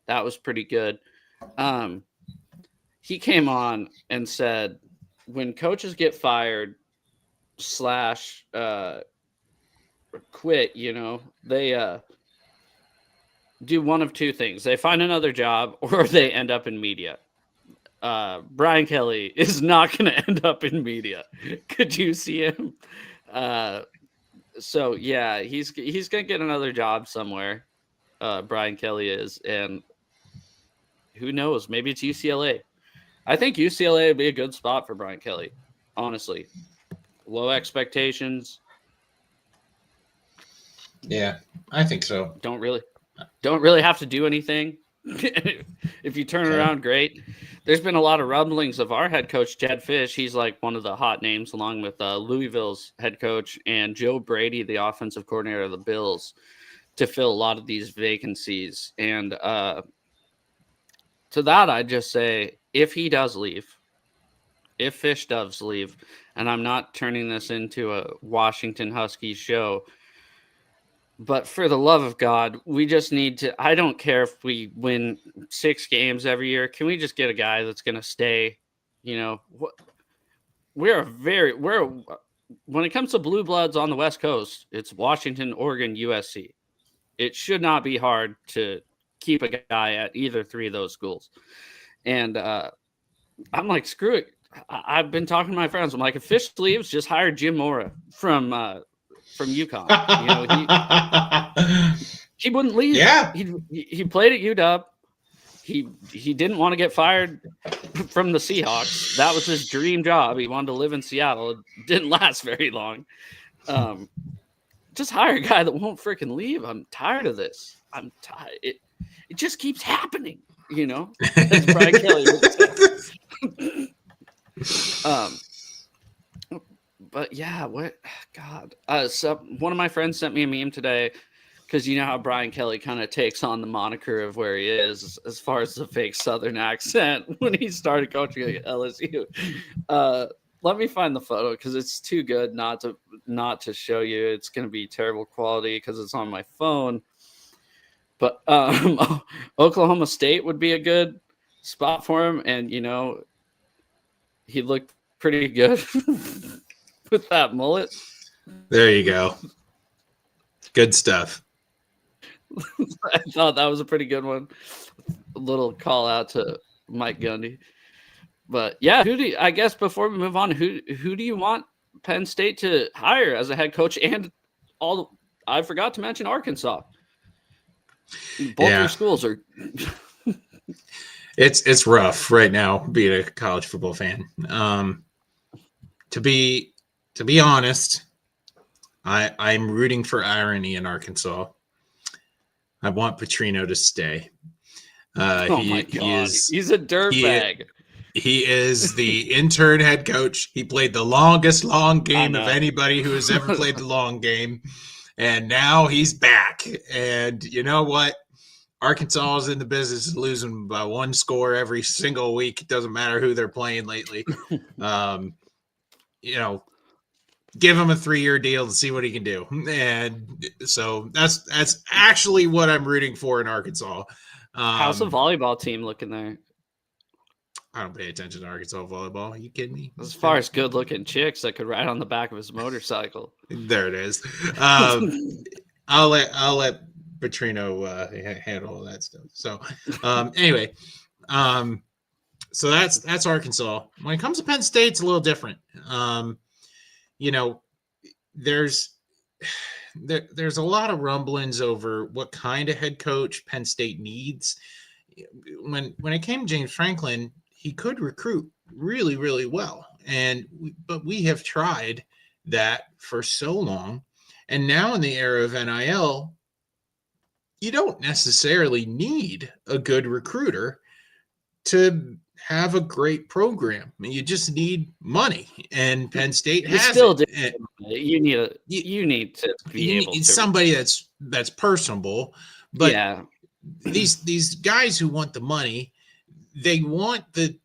[SPEAKER 1] That was pretty good. He came on and said, when coaches get fired / quit, they do one of two things. They find another job or they end up in media. Brian Kelly is not going to end up in media. Could you see him? So yeah, he's going to get another job somewhere. Brian Kelly is, and who knows? Maybe it's UCLA. I think UCLA would be a good spot for Brian Kelly. Honestly, low expectations.
[SPEAKER 2] Yeah, I think so.
[SPEAKER 1] Don't really have to do anything. If you turn around, great. There's been a lot of rumblings of our head coach, Jed Fish. He's like one of the hot names, along with Louisville's head coach and Joe Brady, the offensive coordinator of the Bills, to fill a lot of these vacancies. And to that, I just say, if he does leave, if Fish does leave, and I'm not turning this into a Washington Huskies show, but for the love of God, we just need to. I don't care if we win 6 games every year. Can we just get a guy that's going to stay? We're when it comes to blue bloods on the West Coast, it's Washington, Oregon, USC. It should not be hard to keep a guy at either 3 of those schools. And I'm like, screw it. I've been talking to my friends. I'm like, if Fish leaves, just hire Jim Mora from UConn. He wouldn't leave.
[SPEAKER 2] Yeah.
[SPEAKER 1] He played at UW. He didn't want to get fired from the Seahawks. That was his dream job. He wanted to live in Seattle. It didn't last very long. Just hire a guy that won't freaking leave. I'm tired of this. I'm tired. It just keeps happening, as Brian Kelly would say. But yeah, God. So one of my friends sent me a meme today, because you know how Brian Kelly kind of takes on the moniker of where he is as far as the fake Southern accent when he started coaching at LSU. Let me find the photo because it's too good not to show you. It's going to be terrible quality because it's on my phone. But Oklahoma State would be a good spot for him, and he looked pretty good with that mullet.
[SPEAKER 2] There you go. Good stuff.
[SPEAKER 1] I thought that was a pretty good one. A little call out to Mike Gundy. But yeah, I guess before we move on, who do you want Penn State to hire as a head coach? And I forgot to mention Arkansas. Both your schools are.
[SPEAKER 2] It's rough right now being a college football fan. To be honest, I'm rooting for irony in Arkansas. I want Petrino to stay.
[SPEAKER 1] My God. He's a dirtbag.
[SPEAKER 2] He is the intern head coach. He played the longest long game of anybody who has ever played the long game. And now he's back. And you know what? Arkansas is in the business of losing by 1 score every single week. It doesn't matter who they're playing lately. Give him a 3-year deal to see what he can do. And so that's actually what I'm rooting for in Arkansas.
[SPEAKER 1] How's the volleyball team looking there?
[SPEAKER 2] I don't pay attention to Arkansas volleyball. Are you kidding me?
[SPEAKER 1] As far as good-looking chicks that could ride on the back of his motorcycle.
[SPEAKER 2] There it is. I'll let Petrino handle all that stuff. So anyway, so that's Arkansas. When it comes to Penn State, it's a little different. There's a lot of rumblings over what kind of head coach Penn State needs. When it came to James Franklin, he could recruit really, really well. But we have tried that for so long. And now in the era of NIL, you don't necessarily need a good recruiter to have a great program. I mean, you just need money, and Penn State
[SPEAKER 1] You
[SPEAKER 2] has
[SPEAKER 1] still
[SPEAKER 2] it.
[SPEAKER 1] do.
[SPEAKER 2] And
[SPEAKER 1] You need to be
[SPEAKER 2] you
[SPEAKER 1] able
[SPEAKER 2] need
[SPEAKER 1] to.
[SPEAKER 2] somebody that's personable. But
[SPEAKER 1] Yeah,
[SPEAKER 2] these guys who want the money, they want the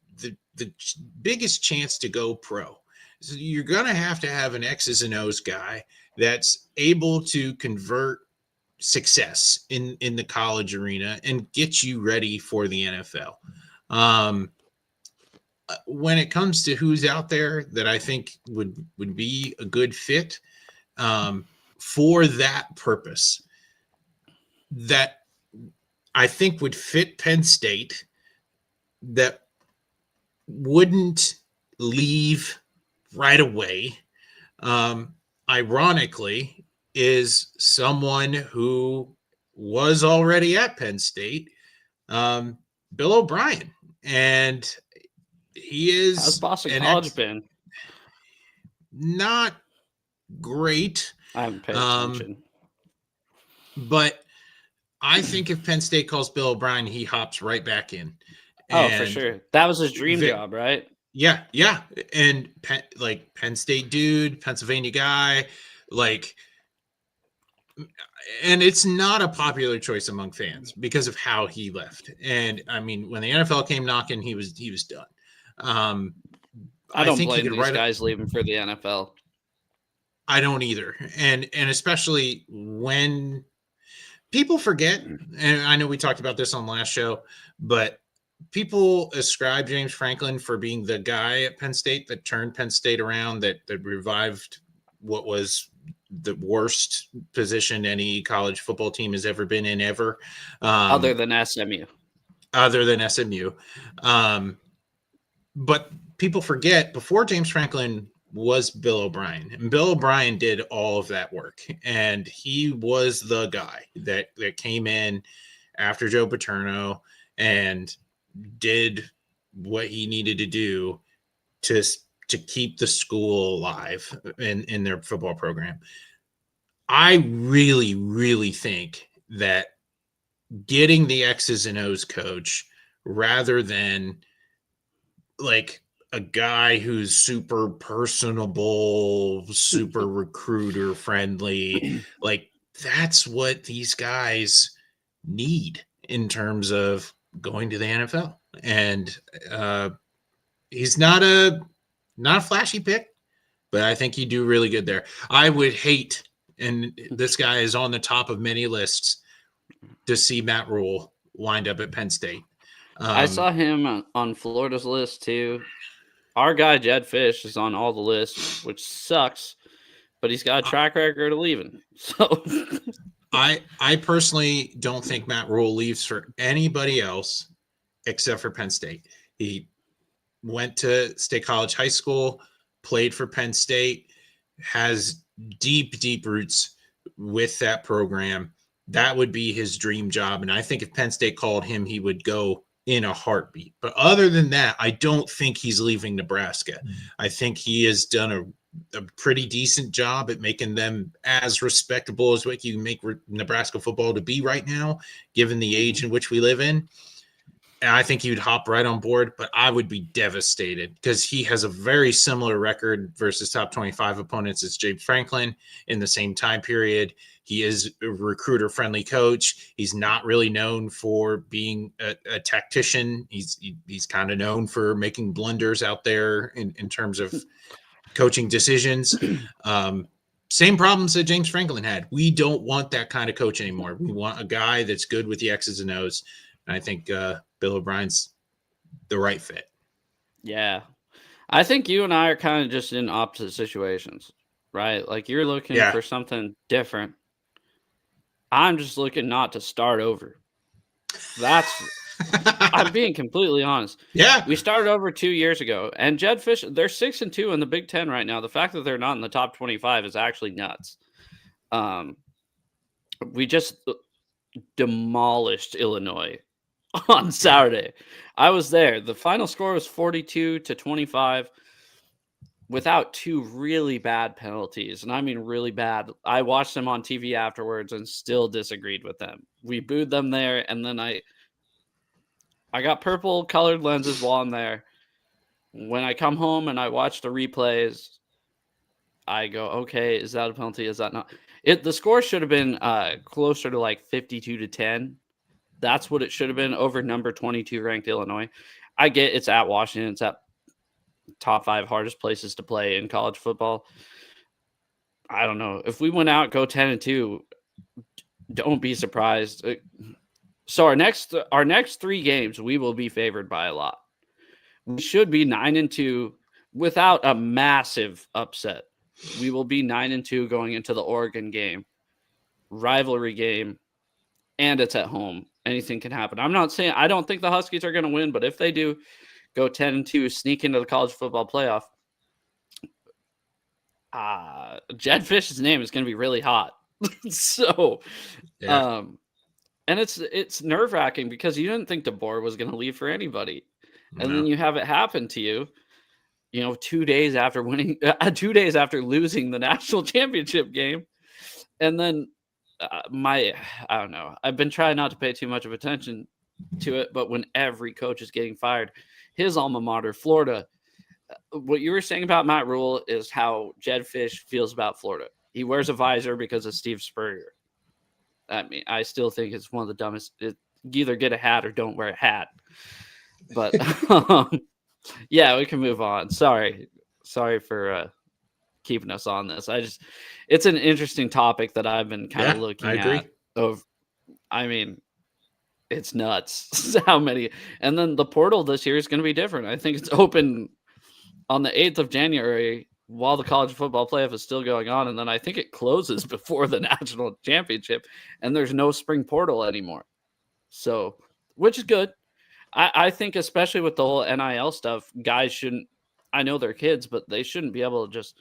[SPEAKER 2] biggest chance to go pro. So you're gonna have an X's and O's guy that's able to convert success in the college arena and get you ready for the NFL. When it comes to who's out there that I think would be a good fit for that purpose, that I think would fit Penn State, that wouldn't leave right away, ironically, is someone who was already at Penn State, Bill O'Brien. And he
[SPEAKER 1] how's
[SPEAKER 2] is
[SPEAKER 1] Boston College been?
[SPEAKER 2] not great.
[SPEAKER 1] I haven't paid attention.
[SPEAKER 2] But I think if Penn State calls Bill O'Brien, he hops right back in.
[SPEAKER 1] Oh, for sure. That was his dream job, right?
[SPEAKER 2] Yeah. And Penn State dude, Pennsylvania guy, and it's not a popular choice among fans because of how he left. And I mean, when the NFL came knocking, he was done.
[SPEAKER 1] I don't blame these guys leaving for the NFL.
[SPEAKER 2] I don't either. And especially when people forget, and I know we talked about this on last show, but people ascribe James Franklin for being the guy at Penn State that turned Penn State around, that revived what was the worst position any college football team has ever been in ever.
[SPEAKER 1] Other than SMU.
[SPEAKER 2] But people forget, before James Franklin was Bill O'Brien, and Bill O'Brien did all of that work, and he was the guy that came in after Joe Paterno and did what he needed to do to keep the school alive in their football program. I really, really think that getting the X's and O's coach rather than a guy who's super personable, super recruiter friendly, that's what these guys need in terms of going to the NFL. And he's not a flashy pick, but I think he'd do really good there. I would hate, and this guy is on the top of many lists, to see Matt Rule wind up at Penn State.
[SPEAKER 1] I saw him on Florida's list too. Our guy Jed Fish is on all the lists, which sucks, but he's got a track record of leaving. So
[SPEAKER 2] I personally don't think Matt Rule leaves for anybody else except for Penn State. He went to State College High School, played for Penn State, has deep roots with that program. That would be his dream job. And I think if Penn State called him, he would go in a heartbeat. But other than that, I don't think he's leaving Nebraska. Mm-hmm. I think he has done a pretty decent job at making them as respectable as what you can make Nebraska football to be right now, given the age in which we live in. And I think he would hop right on board, but I would be devastated because he has a very similar record versus top 25 opponents as James Franklin in the same time period. He is a recruiter-friendly coach. He's not really known for being a tactician. He's kind of known for making blunders out there in terms of coaching decisions. Same problems that James Franklin had. We don't want that kind of coach anymore. We want a guy that's good with the X's and O's. And I think Bill O'Brien's the right fit.
[SPEAKER 1] Yeah. I think you and I are kind of just in opposite situations, right? Like you're looking for something different. I'm just looking not to start over. I'm being completely honest.
[SPEAKER 2] Yeah.
[SPEAKER 1] We started over 2 years ago, and Jed Fish, they're 6-2 in the Big Ten right now. The fact that they're not in the top 25 is actually nuts. We just demolished Illinois on Saturday. I was there. The final score was 42-25. without two really bad penalties, and I mean really bad. I watched them on TV afterwards and still disagreed with them. We booed them there, and then I got purple colored lenses while I'm there. When I come home and I watch the replays, I go, okay, is that a penalty? Is that not? The score should have been closer to like 52-10. That's what it should have been over number 22 ranked Illinois. I get it's at Washington. It's at top 5 hardest places to play in college football. I don't know. If we went out, go 10-2, don't be surprised. So our next 3 games, we will be favored by a lot. We should be 9-2 without a massive upset. We will be 9-2 going into the Oregon game, rivalry game, and it's at home. Anything can happen. I'm not saying I don't think the Huskies are going to win, but if they do go 10-2, sneak into the college football playoff, Jed Fish's name is going to be really hot. So,
[SPEAKER 2] Yeah.
[SPEAKER 1] and it's nerve-wracking because you didn't think DeBoer was going to leave for anybody. And then you have it happen to you, 2 days after winning, 2 days after losing the national championship game. And then I don't know. I've been trying not to pay too much of attention to it, but when every coach is getting fired, his alma mater, Florida, what you were saying about Matt Rule is how Jed Fish feels about Florida. He wears a visor because of Steve Spurrier. I mean, I still think it's one of the dumbest. You either get a hat or don't wear a hat. But yeah, we can move on. Sorry for keeping us on this. It's an interesting topic that I've been kind of looking
[SPEAKER 2] I agree.
[SPEAKER 1] at. I mean, it's nuts how many. And then the portal this year is going to be different. I think it's open on the 8th of January while the college football playoff is still going on. And then I think it closes before the national championship, and there's no spring portal anymore. So, which is good. I think especially with the whole NIL stuff, guys shouldn't, I know they're kids, but they shouldn't be able to just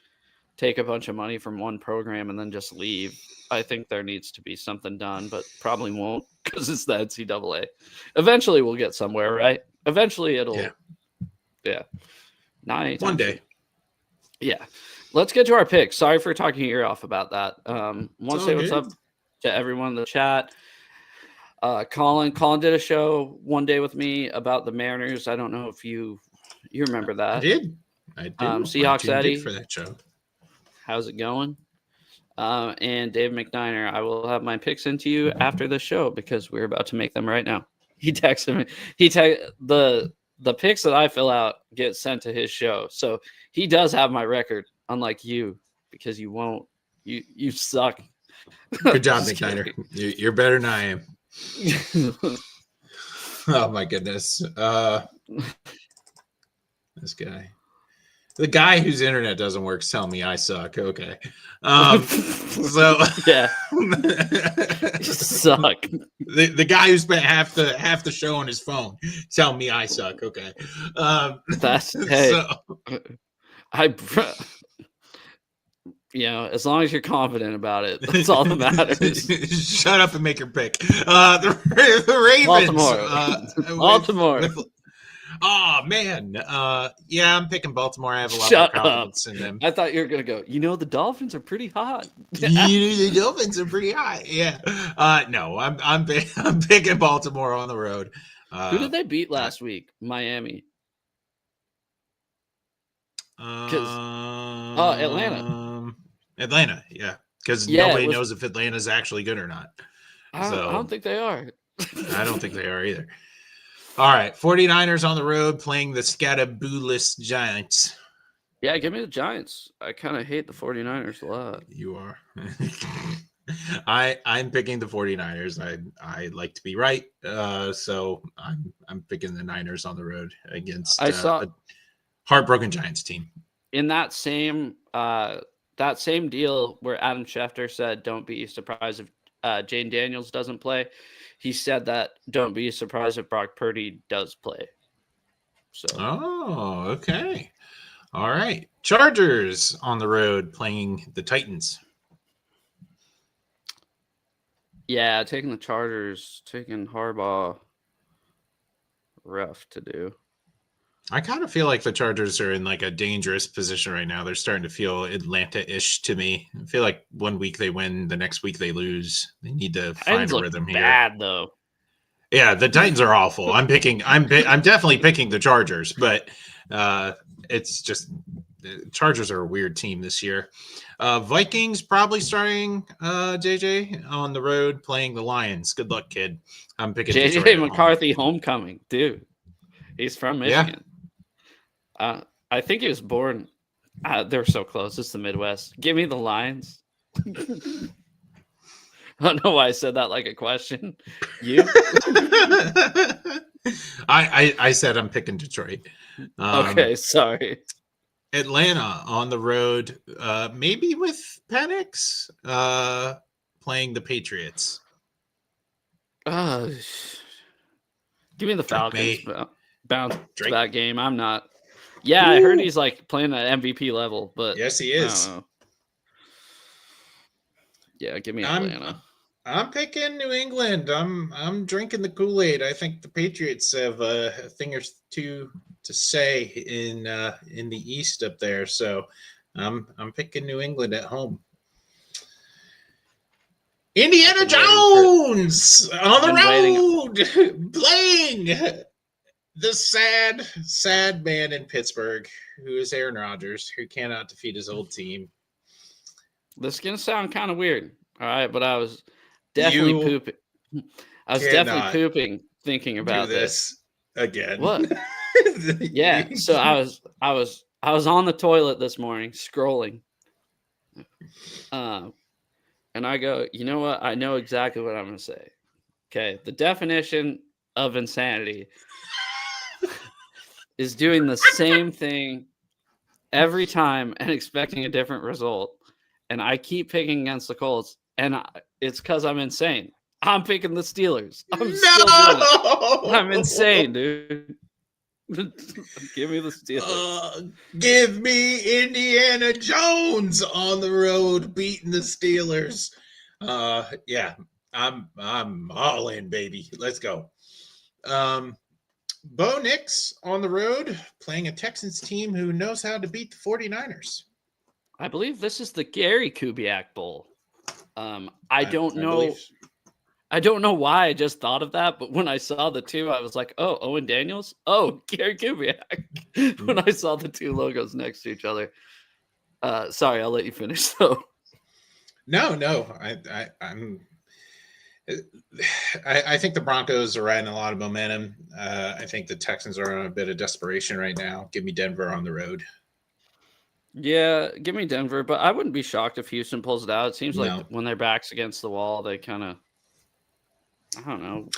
[SPEAKER 1] take a bunch of money from one program and then just leave. I think there needs to be something done, but probably won't because it's the NCAA. Eventually we'll get somewhere, right? Eventually it'll, yeah. Not anytime
[SPEAKER 2] One day.
[SPEAKER 1] Yeah. Let's get to our picks. Sorry for talking your ear off about that. Want to say what's up to everyone in the chat. Colin did a show one day with me about the Mariners. I don't know if you remember that.
[SPEAKER 2] I did.
[SPEAKER 1] Seahawks Eddie
[SPEAKER 2] for that show.
[SPEAKER 1] How's it going? And Dave McNiner, I will have my picks into you after the show because we're about to make them right now. He texted me. The picks that I fill out get sent to his show. So he does have my record, unlike you, because you won't. You suck.
[SPEAKER 2] Good job, McNiner. You're better than I am. Oh my goodness. This guy. The guy whose internet doesn't work is telling me I suck. Okay. So
[SPEAKER 1] yeah. You suck.
[SPEAKER 2] The guy who spent half the show on his phone telling me I suck. Okay.
[SPEAKER 1] That's hey. As long as you're confident about it, that's all that matters.
[SPEAKER 2] Shut up and make your pick. The Ravens.
[SPEAKER 1] Baltimore.
[SPEAKER 2] Oh man, yeah, I'm picking Baltimore. I have a lot
[SPEAKER 1] Shut
[SPEAKER 2] more confidence in them.
[SPEAKER 1] I thought you were gonna go. The Dolphins are pretty hot.
[SPEAKER 2] The Dolphins are pretty hot. Yeah. No, I'm picking Baltimore on the road.
[SPEAKER 1] Who did they beat last week? Miami. Atlanta.
[SPEAKER 2] Atlanta, yeah, because nobody knows if Atlanta's actually good or not.
[SPEAKER 1] I don't think they are.
[SPEAKER 2] I don't think they are either. All right, 49ers on the road playing the scatterbooless Giants.
[SPEAKER 1] Yeah, give me the Giants. I kind of hate the 49ers a lot.
[SPEAKER 2] You are. I'm picking the 49ers. I like to be right. So I'm picking the Niners on the road against a heartbroken Giants team.
[SPEAKER 1] In that same deal where Adam Schefter said, "Don't be surprised if Jane Daniels doesn't play," he said that don't be surprised if Brock Purdy does play. So.
[SPEAKER 2] Oh, okay. All right. Chargers on the road playing the Titans.
[SPEAKER 1] Yeah, taking the Chargers, taking Harbaugh, rough to do.
[SPEAKER 2] I kind of feel like the Chargers are in like a dangerous position right now. They're starting to feel Atlanta-ish to me. I feel like one week they win, the next week they lose. They need to find
[SPEAKER 1] Titans
[SPEAKER 2] a
[SPEAKER 1] look
[SPEAKER 2] rhythm here.
[SPEAKER 1] bad though.
[SPEAKER 2] Yeah, the Titans are awful. I'm definitely picking the Chargers, but it's just the Chargers are a weird team this year. Vikings probably starting JJ on the road playing the Lions. Good luck, kid. I'm picking Detroit
[SPEAKER 1] JJ
[SPEAKER 2] at home.
[SPEAKER 1] McCarthy homecoming, dude. He's from Michigan. I think he was born. They're so close. It's the Midwest. Give me the Lions. I don't know why I said that like a question. You?
[SPEAKER 2] I said I'm picking Detroit.
[SPEAKER 1] Okay, sorry.
[SPEAKER 2] Atlanta on the road, maybe with Penix, playing the Patriots.
[SPEAKER 1] Give me the Falcons. Bounce back game. I'm not. Yeah, I heard he's like playing at MVP level, but
[SPEAKER 2] yes, he is.
[SPEAKER 1] I don't know. Yeah, give me Atlanta.
[SPEAKER 2] I'm picking New England. I'm drinking the Kool-Aid. I think the Patriots have a thing or two to say in the East up there. So I'm picking New England at home. Indiana Jones on the road playing the sad man in Pittsburgh, who is Aaron Rodgers, who cannot defeat his old team.
[SPEAKER 1] This is gonna sound kind of weird, all right, but I was definitely pooping. I was definitely pooping thinking about this
[SPEAKER 2] again.
[SPEAKER 1] What? Yeah, so I was on the toilet this morning scrolling, and I go, you know what? I know exactly what I'm gonna say. Okay, the definition of insanity is doing the same thing every time and expecting a different result. And I keep picking against the Colts, and it's because I'm insane. I'm picking the Steelers. I'm still doing it. I'm insane, dude. Give me the Steelers.
[SPEAKER 2] Give me Indiana Jones on the road beating the Steelers. Yeah, I'm all in, baby. Let's go. Bo Nix on the road playing a Texans team who knows how to beat the 49ers.
[SPEAKER 1] I believe this is the Gary Kubiak Bowl. I don't know. I don't know why I just thought of that, but when I saw the two, I was like, "Oh, Owen Daniels. Oh, Gary Kubiak." When I saw the two logos next to each other. Sorry, I'll let you finish though.
[SPEAKER 2] No, I think the Broncos are riding a lot of momentum. I think the Texans are on a bit of desperation right now. Give me Denver on the road.
[SPEAKER 1] Yeah, give me Denver, but I wouldn't be shocked if Houston pulls it out. It seems like when their back's against the wall, they kind of, I don't know.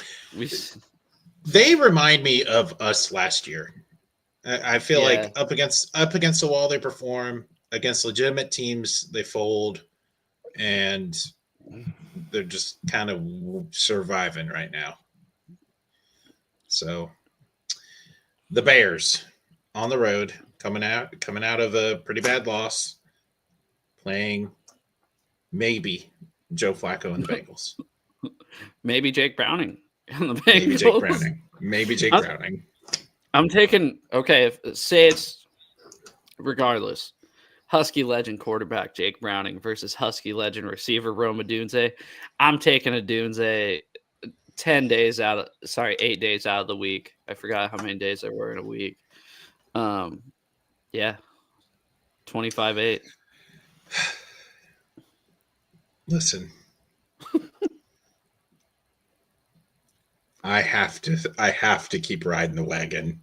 [SPEAKER 2] They remind me of us last year. I feel like up against the wall, they perform. Against legitimate teams, they fold, and they're just kind of surviving right now. So the Bears on the road, coming out of a pretty bad loss, playing maybe Joe Flacco and the Bengals.
[SPEAKER 1] Maybe Jake Browning and the Bengals.
[SPEAKER 2] Maybe Jake Browning.
[SPEAKER 1] I'm taking, say it's regardless. Husky legend quarterback Jake Browning versus Husky legend receiver Roma Dunze. I'm taking a Dunze 8 days out of the week. I forgot how many days there were in a week. 25-8.
[SPEAKER 2] Listen. I have to keep riding the wagon.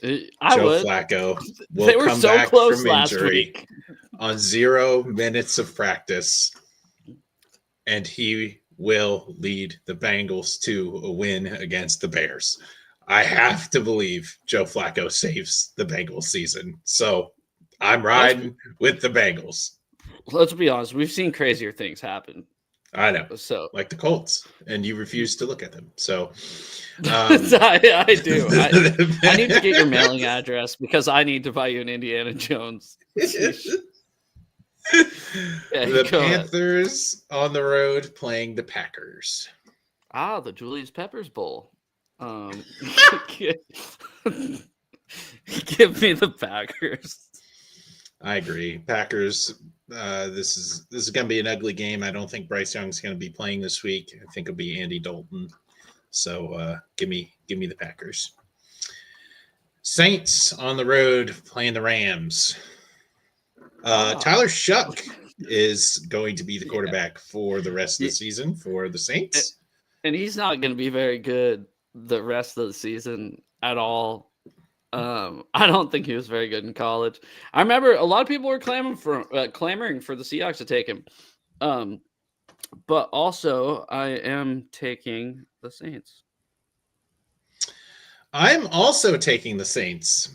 [SPEAKER 2] Joe Flacco will come back from injury on 0 minutes of practice, and he will lead the Bengals to a win against the Bears. I have to believe Joe Flacco saves the Bengals season. So I'm riding with the Bengals.
[SPEAKER 1] Let's be honest. We've seen crazier things happen.
[SPEAKER 2] I know.
[SPEAKER 1] So,
[SPEAKER 2] like the Colts, and you refuse to look at them. So
[SPEAKER 1] I do. I need to get your mailing address because I need to buy you an Indiana Jones.
[SPEAKER 2] The Panthers on the road playing the Packers.
[SPEAKER 1] The Julius Peppers Bowl. Give me the Packers.
[SPEAKER 2] I agree. Packers. This is going to be an ugly game. I don't think Bryce Young's going to be playing this week. I think it'll be Andy Dalton. So give me the Packers. Saints on the road playing the Rams. Tyler Shuck is going to be the quarterback for the rest of the season for the Saints.
[SPEAKER 1] And he's not going to be very good the rest of the season at all. I don't think he was very good in college. I remember a lot of people were clamoring for the Seahawks to take him. But also I am taking the Saints.
[SPEAKER 2] I'm also taking the Saints.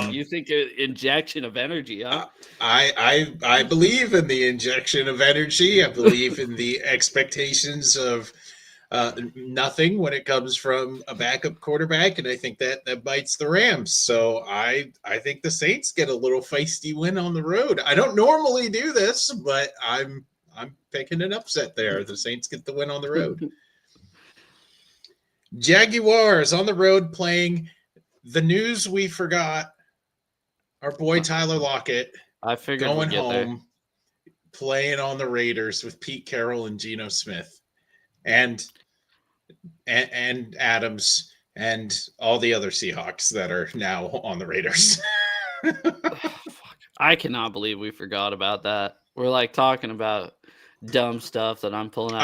[SPEAKER 1] You think an injection of energy, huh?
[SPEAKER 2] I believe in the injection of energy. I believe in the expectations of nothing when it comes from a backup quarterback, and I think that bites the Rams. So I think the Saints get a little feisty win on the road. I don't normally do this, but I'm picking an upset there. The Saints get the win on the road. Jaguars on the road playing the news we forgot. Our boy Tyler Lockett.
[SPEAKER 1] I figured
[SPEAKER 2] going
[SPEAKER 1] we'd get
[SPEAKER 2] home, there. Playing on the Raiders with Pete Carroll and Geno Smith, and Adams and all the other Seahawks that are now on the Raiders.
[SPEAKER 1] I cannot believe we forgot about that. We're like talking about dumb stuff that I'm pulling out.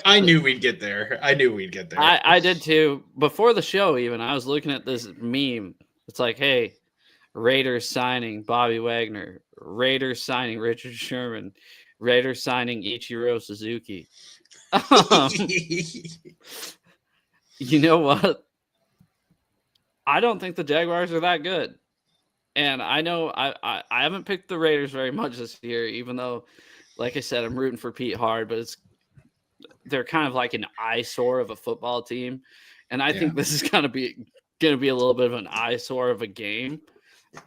[SPEAKER 2] I knew we'd get there. I
[SPEAKER 1] did too. Before the show, even I was looking at this meme. It's like, hey, Raiders signing Bobby Wagner, Raiders signing Richard Sherman, Raiders signing Ichiro Suzuki. You know what? I don't think the Jaguars are that good. And I know I haven't picked the Raiders very much this year, even though, like I said, I'm rooting for Pete hard, but they're kind of like an eyesore of a football team. And I think this is going to be a little bit of an eyesore of a game.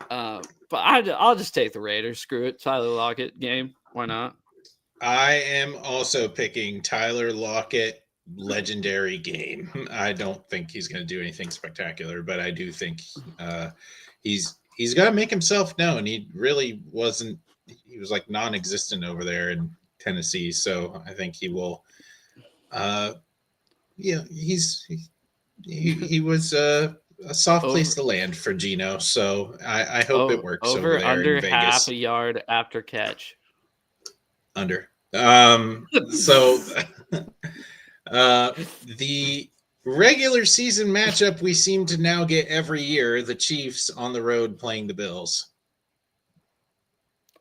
[SPEAKER 1] But I'll just take the Raiders. Screw it. Tyler Lockett game. Why not?
[SPEAKER 2] I am also picking Tyler Lockett legendary game. I don't think he's going to do anything spectacular, but I do think he's got to make himself known. He really wasn't. He was like non-existent over there in Tennessee, so I think he will. He was a soft place to land for Geno, so I hope it works over there
[SPEAKER 1] under
[SPEAKER 2] in Vegas.
[SPEAKER 1] Half a yard after catch.
[SPEAKER 2] Under. So the regular season matchup we seem to now get every year, the Chiefs on the road playing the Bills.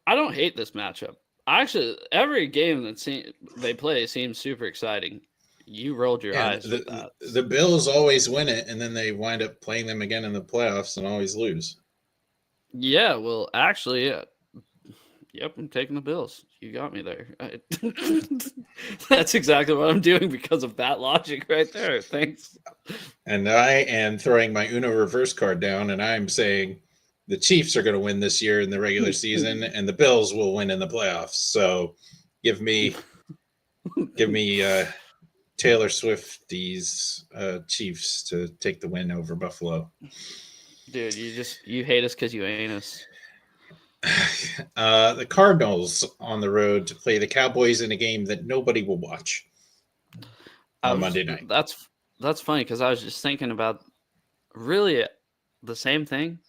[SPEAKER 1] I don't hate this matchup. Actually, every game that they play seems super exciting. You rolled your eyes with that.
[SPEAKER 2] The Bills always win it, and then they wind up playing them again in the playoffs and always lose.
[SPEAKER 1] Yeah, well, actually, yep, I'm taking the Bills. You got me there. That's exactly what I'm doing because of that logic right there. Thanks.
[SPEAKER 2] And I am throwing my Uno reverse card down, and I'm saying the Chiefs are going to win this year in the regular season, and the Bills will win in the playoffs. So give me Taylor Swift's Chiefs to take the win over Buffalo.
[SPEAKER 1] Dude, you hate us because you ain't us.
[SPEAKER 2] The Cardinals on the road to play the Cowboys in a game that nobody will watch on Monday night.
[SPEAKER 1] That's funny because I was just thinking about really the same thing.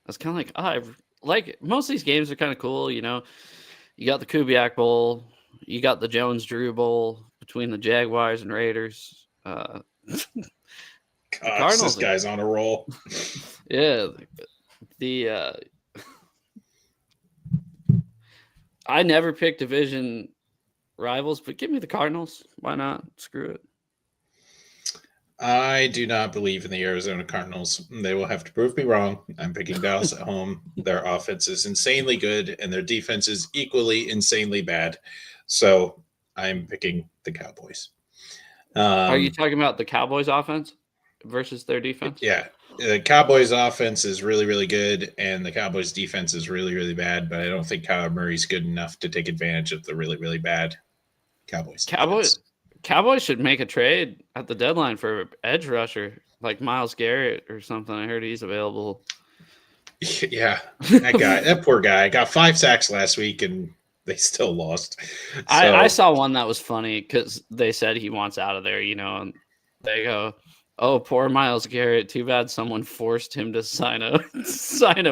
[SPEAKER 1] I was kind of like most of these games are kind of cool. You know, you got the Kubiak Bowl, you got the Jones-Drew Bowl between the Jaguars and Raiders.
[SPEAKER 2] Gosh, this guy's on a roll.
[SPEAKER 1] Yeah, I never picked division rivals, but give me the Cardinals. Why not? Screw it.
[SPEAKER 2] I do not believe in the Arizona Cardinals. They will have to prove me wrong. I'm picking Dallas at home. Their offense is insanely good, and their defense is equally insanely bad. So I'm picking the Cowboys.
[SPEAKER 1] Are you talking about the Cowboys offense versus their defense?
[SPEAKER 2] Yeah. The Cowboys offense is really, really good, and the Cowboys defense is really, really bad, but I don't think Kyler Murray's good enough to take advantage of the really, really bad Cowboys.
[SPEAKER 1] Cowboys should make a trade at the deadline for an edge rusher like Myles Garrett or something. I heard he's available.
[SPEAKER 2] Yeah, that poor guy got 5 sacks last week and they still lost. So
[SPEAKER 1] I saw one that was funny because they said he wants out of there, and they go, "Oh, poor Myles Garrett. Too bad someone forced him to sign a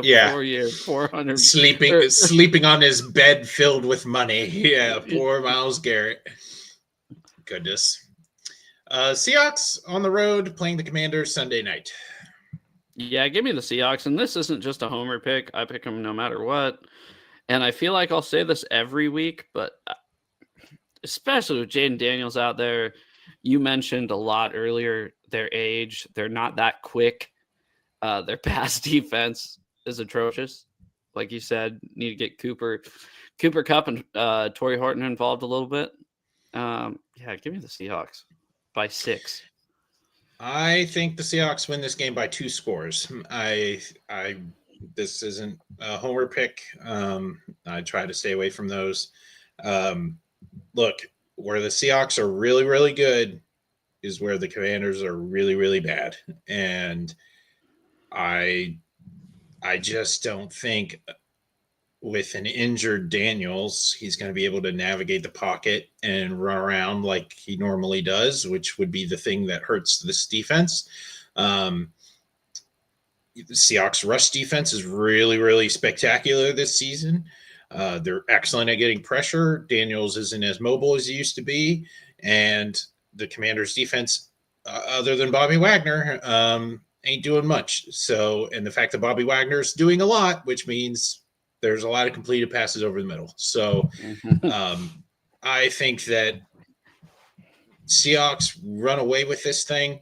[SPEAKER 2] yeah,
[SPEAKER 1] 4-year, 400
[SPEAKER 2] sleeping on his bed filled with money. Yeah, poor Myles Garrett. Goodness. Seahawks on the road playing the Commanders Sunday night.
[SPEAKER 1] Yeah, give me the Seahawks, and this isn't just a homer pick. I pick them no matter what, and I feel like I'll say this every week, but especially with Jaden Daniels out there, you mentioned a lot earlier their age. They're not that quick. Their pass defense is atrocious. Like you said, need to get Cooper Kupp and Torrey Horton involved a little bit. Yeah, give me the Seahawks by 6.
[SPEAKER 2] I think the Seahawks win this game by 2 scores. This isn't a homer pick. I try to stay away from those. Look, where the Seahawks are really, really good is where the Commanders are really, really bad. And I just don't think with an injured Daniels, he's going to be able to navigate the pocket and run around like he normally does, which would be the thing that hurts this defense. The Seahawks rush defense is really, really spectacular this season. They're excellent at getting pressure. Daniels isn't as mobile as he used to be. And the Commanders defense, other than Bobby Wagner, ain't doing much. So, and the fact that Bobby Wagner's doing a lot, which means there's a lot of completed passes over the middle. So I think that Seahawks run away with this thing.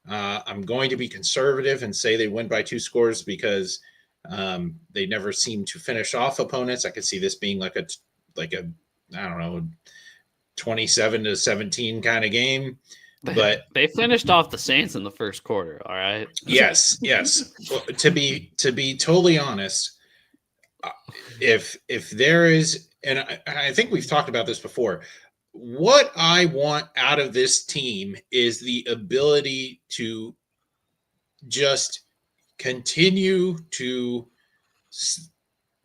[SPEAKER 2] I'm going to be conservative and say they win by 2 scores because they never seem to finish off opponents. I could see this being like a I don't know, 27-17 kind of game. But
[SPEAKER 1] they finished off the Saints in the first quarter. All right.
[SPEAKER 2] Yes. Well, to be totally honest, if there is, and I think we've talked about this before, what I want out of this team is the ability to just continue to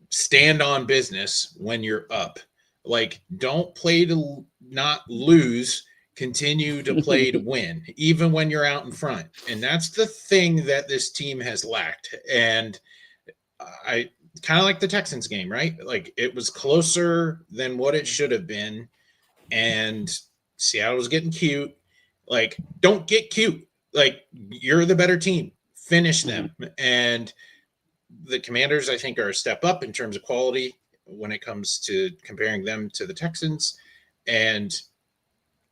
[SPEAKER 2] stand on business when you're up. Like, don't play to not lose, continue to play to win, even when you're out in front. And that's the thing that this team has lacked. And I kind of like the Texans game, right? Like, it was closer than what it should have been. And Seattle was getting cute. Like, don't get cute. Like, you're the better team. Finish them. And the Commanders, I think, are a step up in terms of quality when it comes to comparing them to the Texans. And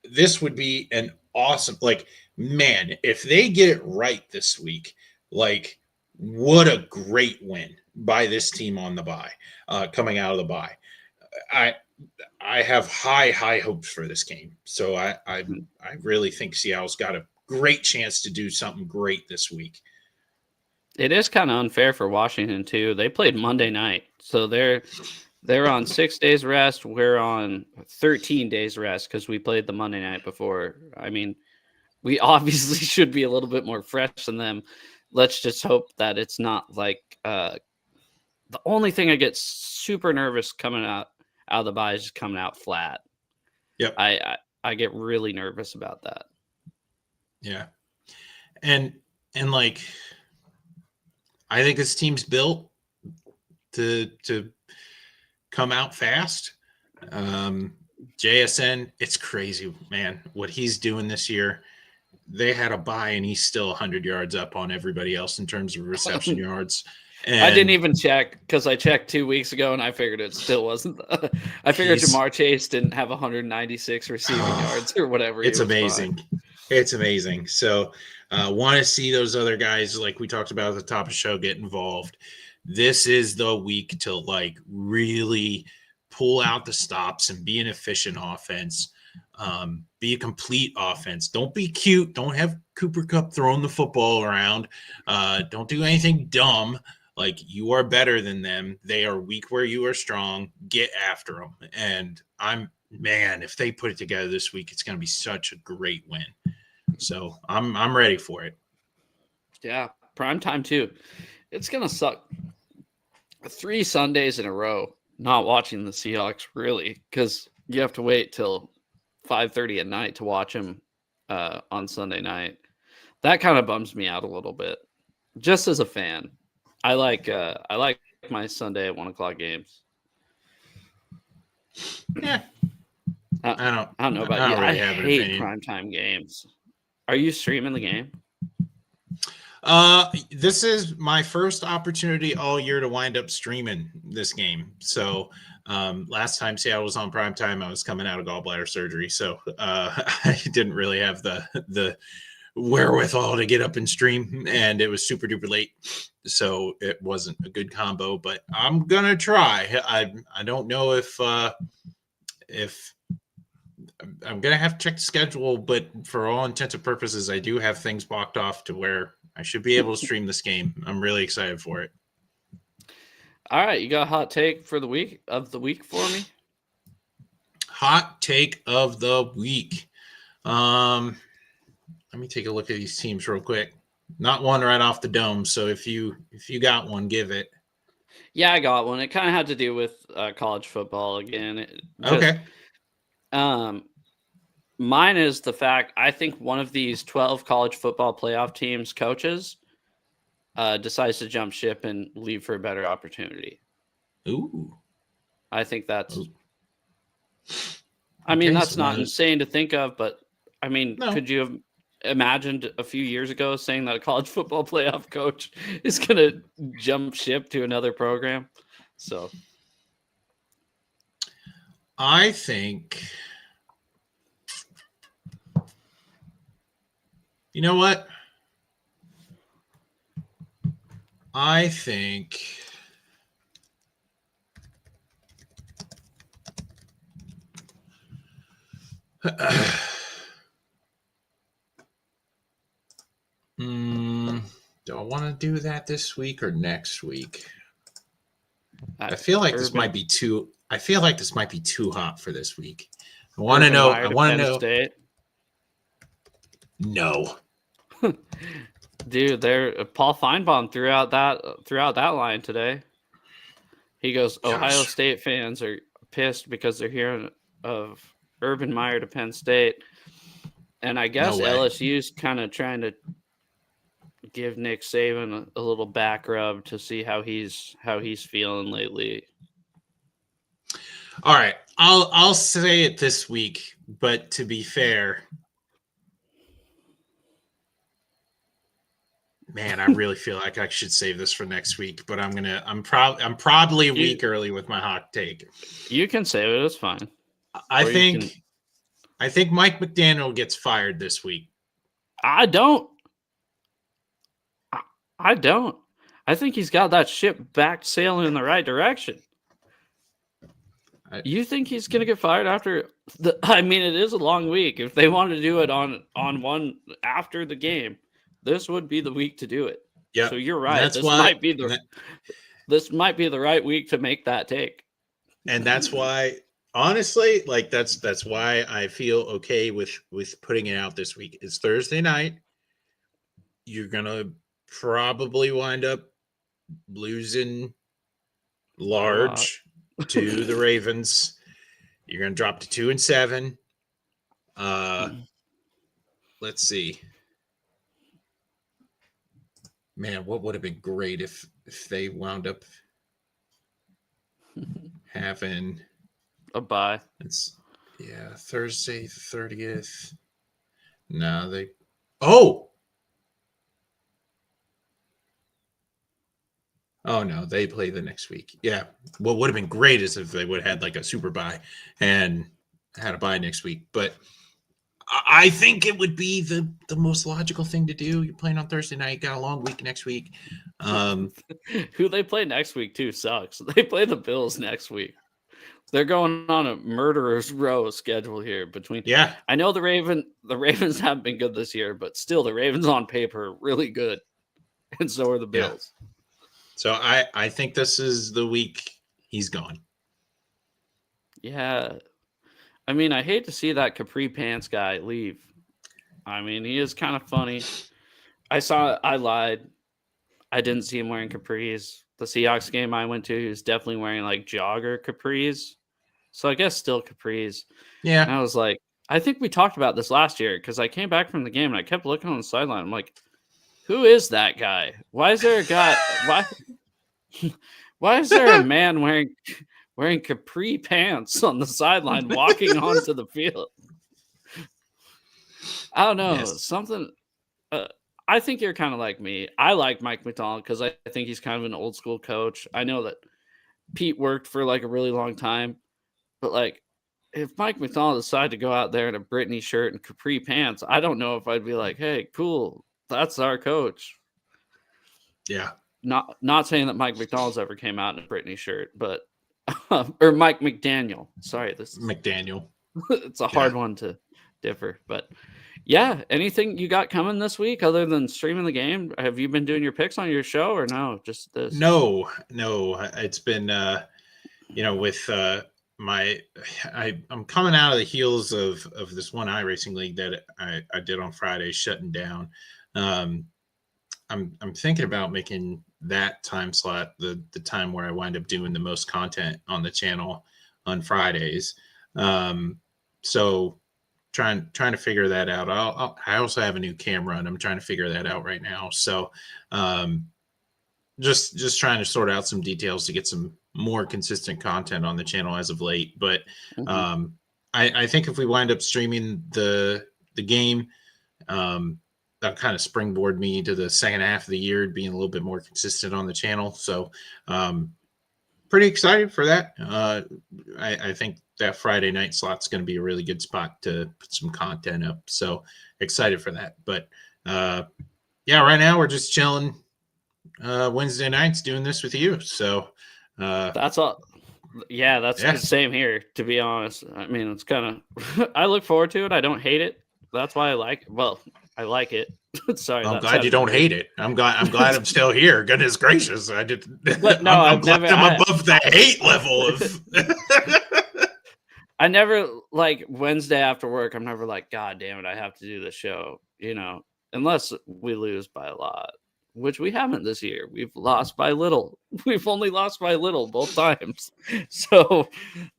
[SPEAKER 2] this would be an awesome, like, man, if they get it right this week, like, what a great win by this team on the bye, coming out of the bye. I have high hopes for this game. So I really think Seattle's got a great chance to do something great this week.
[SPEAKER 1] It is kind of unfair for Washington too. They played Monday night, so they're on 6 days rest. We're on 13 days rest because we played the Monday night before. I mean, we obviously should be a little bit more fresh than them. Let's just hope that it's not like the only thing I get super nervous coming out of the bye is just coming out flat.
[SPEAKER 2] Yep.
[SPEAKER 1] I get really nervous about that.
[SPEAKER 2] Yeah. And like, I think this team's built to come out fast. JSN, it's crazy, man, what he's doing this year. They had a bye and he's still 100 yards up on everybody else in terms of reception yards. And
[SPEAKER 1] I didn't even check because I checked 2 weeks ago and I figured it still wasn't. I figured Jamar Chase didn't have 196 receiving yards or whatever.
[SPEAKER 2] It's amazing. It's amazing. So want to see those other guys, like we talked about at the top of the show, get involved. This is the week to like really pull out the stops and be an efficient offense. Be a complete offense. Don't be cute. Don't have Cooper Kupp throwing the football around. Don't do anything dumb. Like, you are better than them. They are weak where you are strong. Get after them. And if they put it together this week, it's going to be such a great win. So I'm ready for it.
[SPEAKER 1] Yeah, prime time too. It's gonna suck 3 Sundays in a row not watching the Seahawks, really, because you have to wait till 5:30 at night to watch them on Sunday night. That kind of bums me out a little bit. Just as a fan, I like my Sunday at 1:00 games.
[SPEAKER 2] Yeah.
[SPEAKER 1] I don't know about you.
[SPEAKER 2] really
[SPEAKER 1] I
[SPEAKER 2] have an
[SPEAKER 1] hate
[SPEAKER 2] opinion.
[SPEAKER 1] primetime games. Are you streaming the game?
[SPEAKER 2] This is my first opportunity all year to wind up streaming this game. So, last time Seattle was on primetime, I was coming out of gallbladder surgery, so I didn't really have the wherewithal to get up and stream, and it was super duper late, so it wasn't a good combo. But I'm gonna try. I don't know if I'm gonna have to check the schedule, but for all intents and purposes, I do have things blocked off to where I should be able to stream this game. I'm really excited for it.
[SPEAKER 1] All right, you got a hot take for the week for me?
[SPEAKER 2] Hot take of the week. Let me take a look at these teams real quick. Not one right off the dome. So if you got one, give it.
[SPEAKER 1] Yeah, I got one. It kind of had to do with college football again.
[SPEAKER 2] Okay.
[SPEAKER 1] Mine is the fact I think one of these 12 college football playoff teams coaches decides to jump ship and leave for a better opportunity.
[SPEAKER 2] Ooh.
[SPEAKER 1] I think that's.
[SPEAKER 2] Ooh.
[SPEAKER 1] I mean,
[SPEAKER 2] Okay,
[SPEAKER 1] that's
[SPEAKER 2] so
[SPEAKER 1] not
[SPEAKER 2] that-
[SPEAKER 1] insane to think of, but I mean,
[SPEAKER 2] No.
[SPEAKER 1] could you have imagined a few years ago saying that a college football playoff coach is going to jump ship to another program? So
[SPEAKER 2] I think, you know what? I think do I want to do that this week or next week? I feel like this might be too. I feel like this might be too hot for this week. I want to know. I want to know.
[SPEAKER 1] State.
[SPEAKER 2] No,
[SPEAKER 1] dude. There, Paul Feinbaum threw out that line today. He goes,
[SPEAKER 2] Gosh.
[SPEAKER 1] Ohio State fans are pissed because they're hearing of Urban Meyer to Penn State, and I guess
[SPEAKER 2] No way.
[SPEAKER 1] LSU's kind of trying to give Nick Saban a little back rub to see how he's feeling lately.
[SPEAKER 2] All right, I'll say it this week, but to be fair, man, I really feel like I should save this for next week. But I'm probably a week early with my hot take.
[SPEAKER 1] You can save it; it's fine.
[SPEAKER 2] I think Mike McDaniel gets fired this week.
[SPEAKER 1] I don't. I think he's got that ship back sailing in the right direction. You think he's going to get fired after the? I mean, it is a long week. If they wanted to do it on one after the game, this would be the week to do it.
[SPEAKER 2] Yeah.
[SPEAKER 1] So you're right. This might be the right week to make that take.
[SPEAKER 2] And that's why, honestly, like that's why I feel okay with putting it out this week. It's Thursday night. You're gonna probably wind up losing large to the Ravens. You're going to drop to 2-7. Let's see. Man, what would have been great if they wound up having
[SPEAKER 1] a bye.
[SPEAKER 2] It's Thursday 30th. Oh no, they play the next week. Yeah. What would have been great is if they would have had like a super bye and had a bye next week. But I think it would be the most logical thing to do. You're playing on Thursday night, got a long week next week.
[SPEAKER 1] Who they play next week too sucks. They play the Bills next week. They're going on a murderer's row schedule here between.
[SPEAKER 2] Yeah.
[SPEAKER 1] I know the Ravens haven't been good this year, but still the Ravens on paper are really good. And so are the Bills.
[SPEAKER 2] Yeah. So I think this is the week he's gone.
[SPEAKER 1] Yeah. I mean, I hate to see that capri pants guy leave. I mean, he is kind of funny. I lied. I didn't see him wearing capris. the Seahawks game I went to, he was definitely wearing like jogger capris. So I guess still capris.
[SPEAKER 2] Yeah.
[SPEAKER 1] And I was like, I think we talked about this last year because I came back from the game and I kept looking on the sideline. I'm like, who is that guy? Why is there a guy? Why is there a man wearing capri pants on the sideline walking onto the field? I don't know.
[SPEAKER 2] Yes.
[SPEAKER 1] Something. I think you're kind of like me. I like Mike McDonald because I think he's kind of an old school coach. I know that Pete worked for like a really long time, but like if Mike McDonald decided to go out there in a Britney shirt and capri pants, I don't know if I'd be like, hey, cool, that's our coach.
[SPEAKER 2] Yeah.
[SPEAKER 1] Not saying that Mike McDonald's ever came out in a Britney shirt, but or Mike McDaniel. Sorry, this is
[SPEAKER 2] McDaniel.
[SPEAKER 1] it's a hard one to differ, but yeah. Anything you got coming this week other than streaming the game? Have you been doing your picks on your show or no? Just this?
[SPEAKER 2] No. It's been with I'm coming out of the heels of this one iRacing league that I did on Friday, shutting down. I'm thinking about making that time slot the time where I wind up doing the most content on the channel on Fridays. So trying to figure that out. I also have a new camera and I'm trying to figure that out right now. So just trying to sort out some details to get some more consistent content on the channel as of late. But I think if we wind up streaming the game, that'll kind of springboard me to the second half of the year, being a little bit more consistent on the channel. So pretty excited for that. I think that Friday night slot's going to be a really good spot to put some content up. So excited for that. But right now we're just chilling Wednesday nights doing this with you. So
[SPEAKER 1] that's all. Yeah, that's the same here, to be honest. I mean, it's kind of I look forward to it. I don't hate it. That's why I like I like it. Sorry.
[SPEAKER 2] I'm glad you don't hate it. I'm glad I'm still here. Goodness gracious. I did
[SPEAKER 1] but no,
[SPEAKER 2] I'm glad I'm above the hate level of
[SPEAKER 1] I never like Wednesday after work, I'm never like, God damn it, I have to do the show, unless we lose by a lot, which we haven't this year. We've lost by little. We've only lost by little both times. So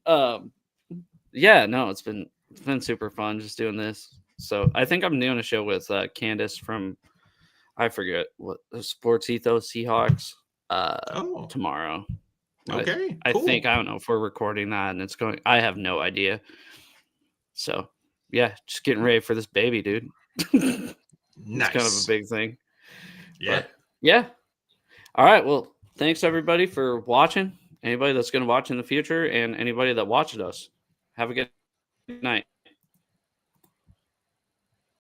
[SPEAKER 1] it's been super fun just doing this. So I think I'm doing a show with Candace from, I forget what, Sports Ethos Seahawks tomorrow.
[SPEAKER 2] Okay.
[SPEAKER 1] I think, I don't know if we're recording that and it's going, I have no idea. So yeah, just getting ready for this baby, dude.
[SPEAKER 2] Nice.
[SPEAKER 1] It's kind of a big thing.
[SPEAKER 2] Yeah.
[SPEAKER 1] But, yeah. All right. Well, thanks everybody for watching. Anybody that's going to watch in the future and anybody that watched us, have a good night.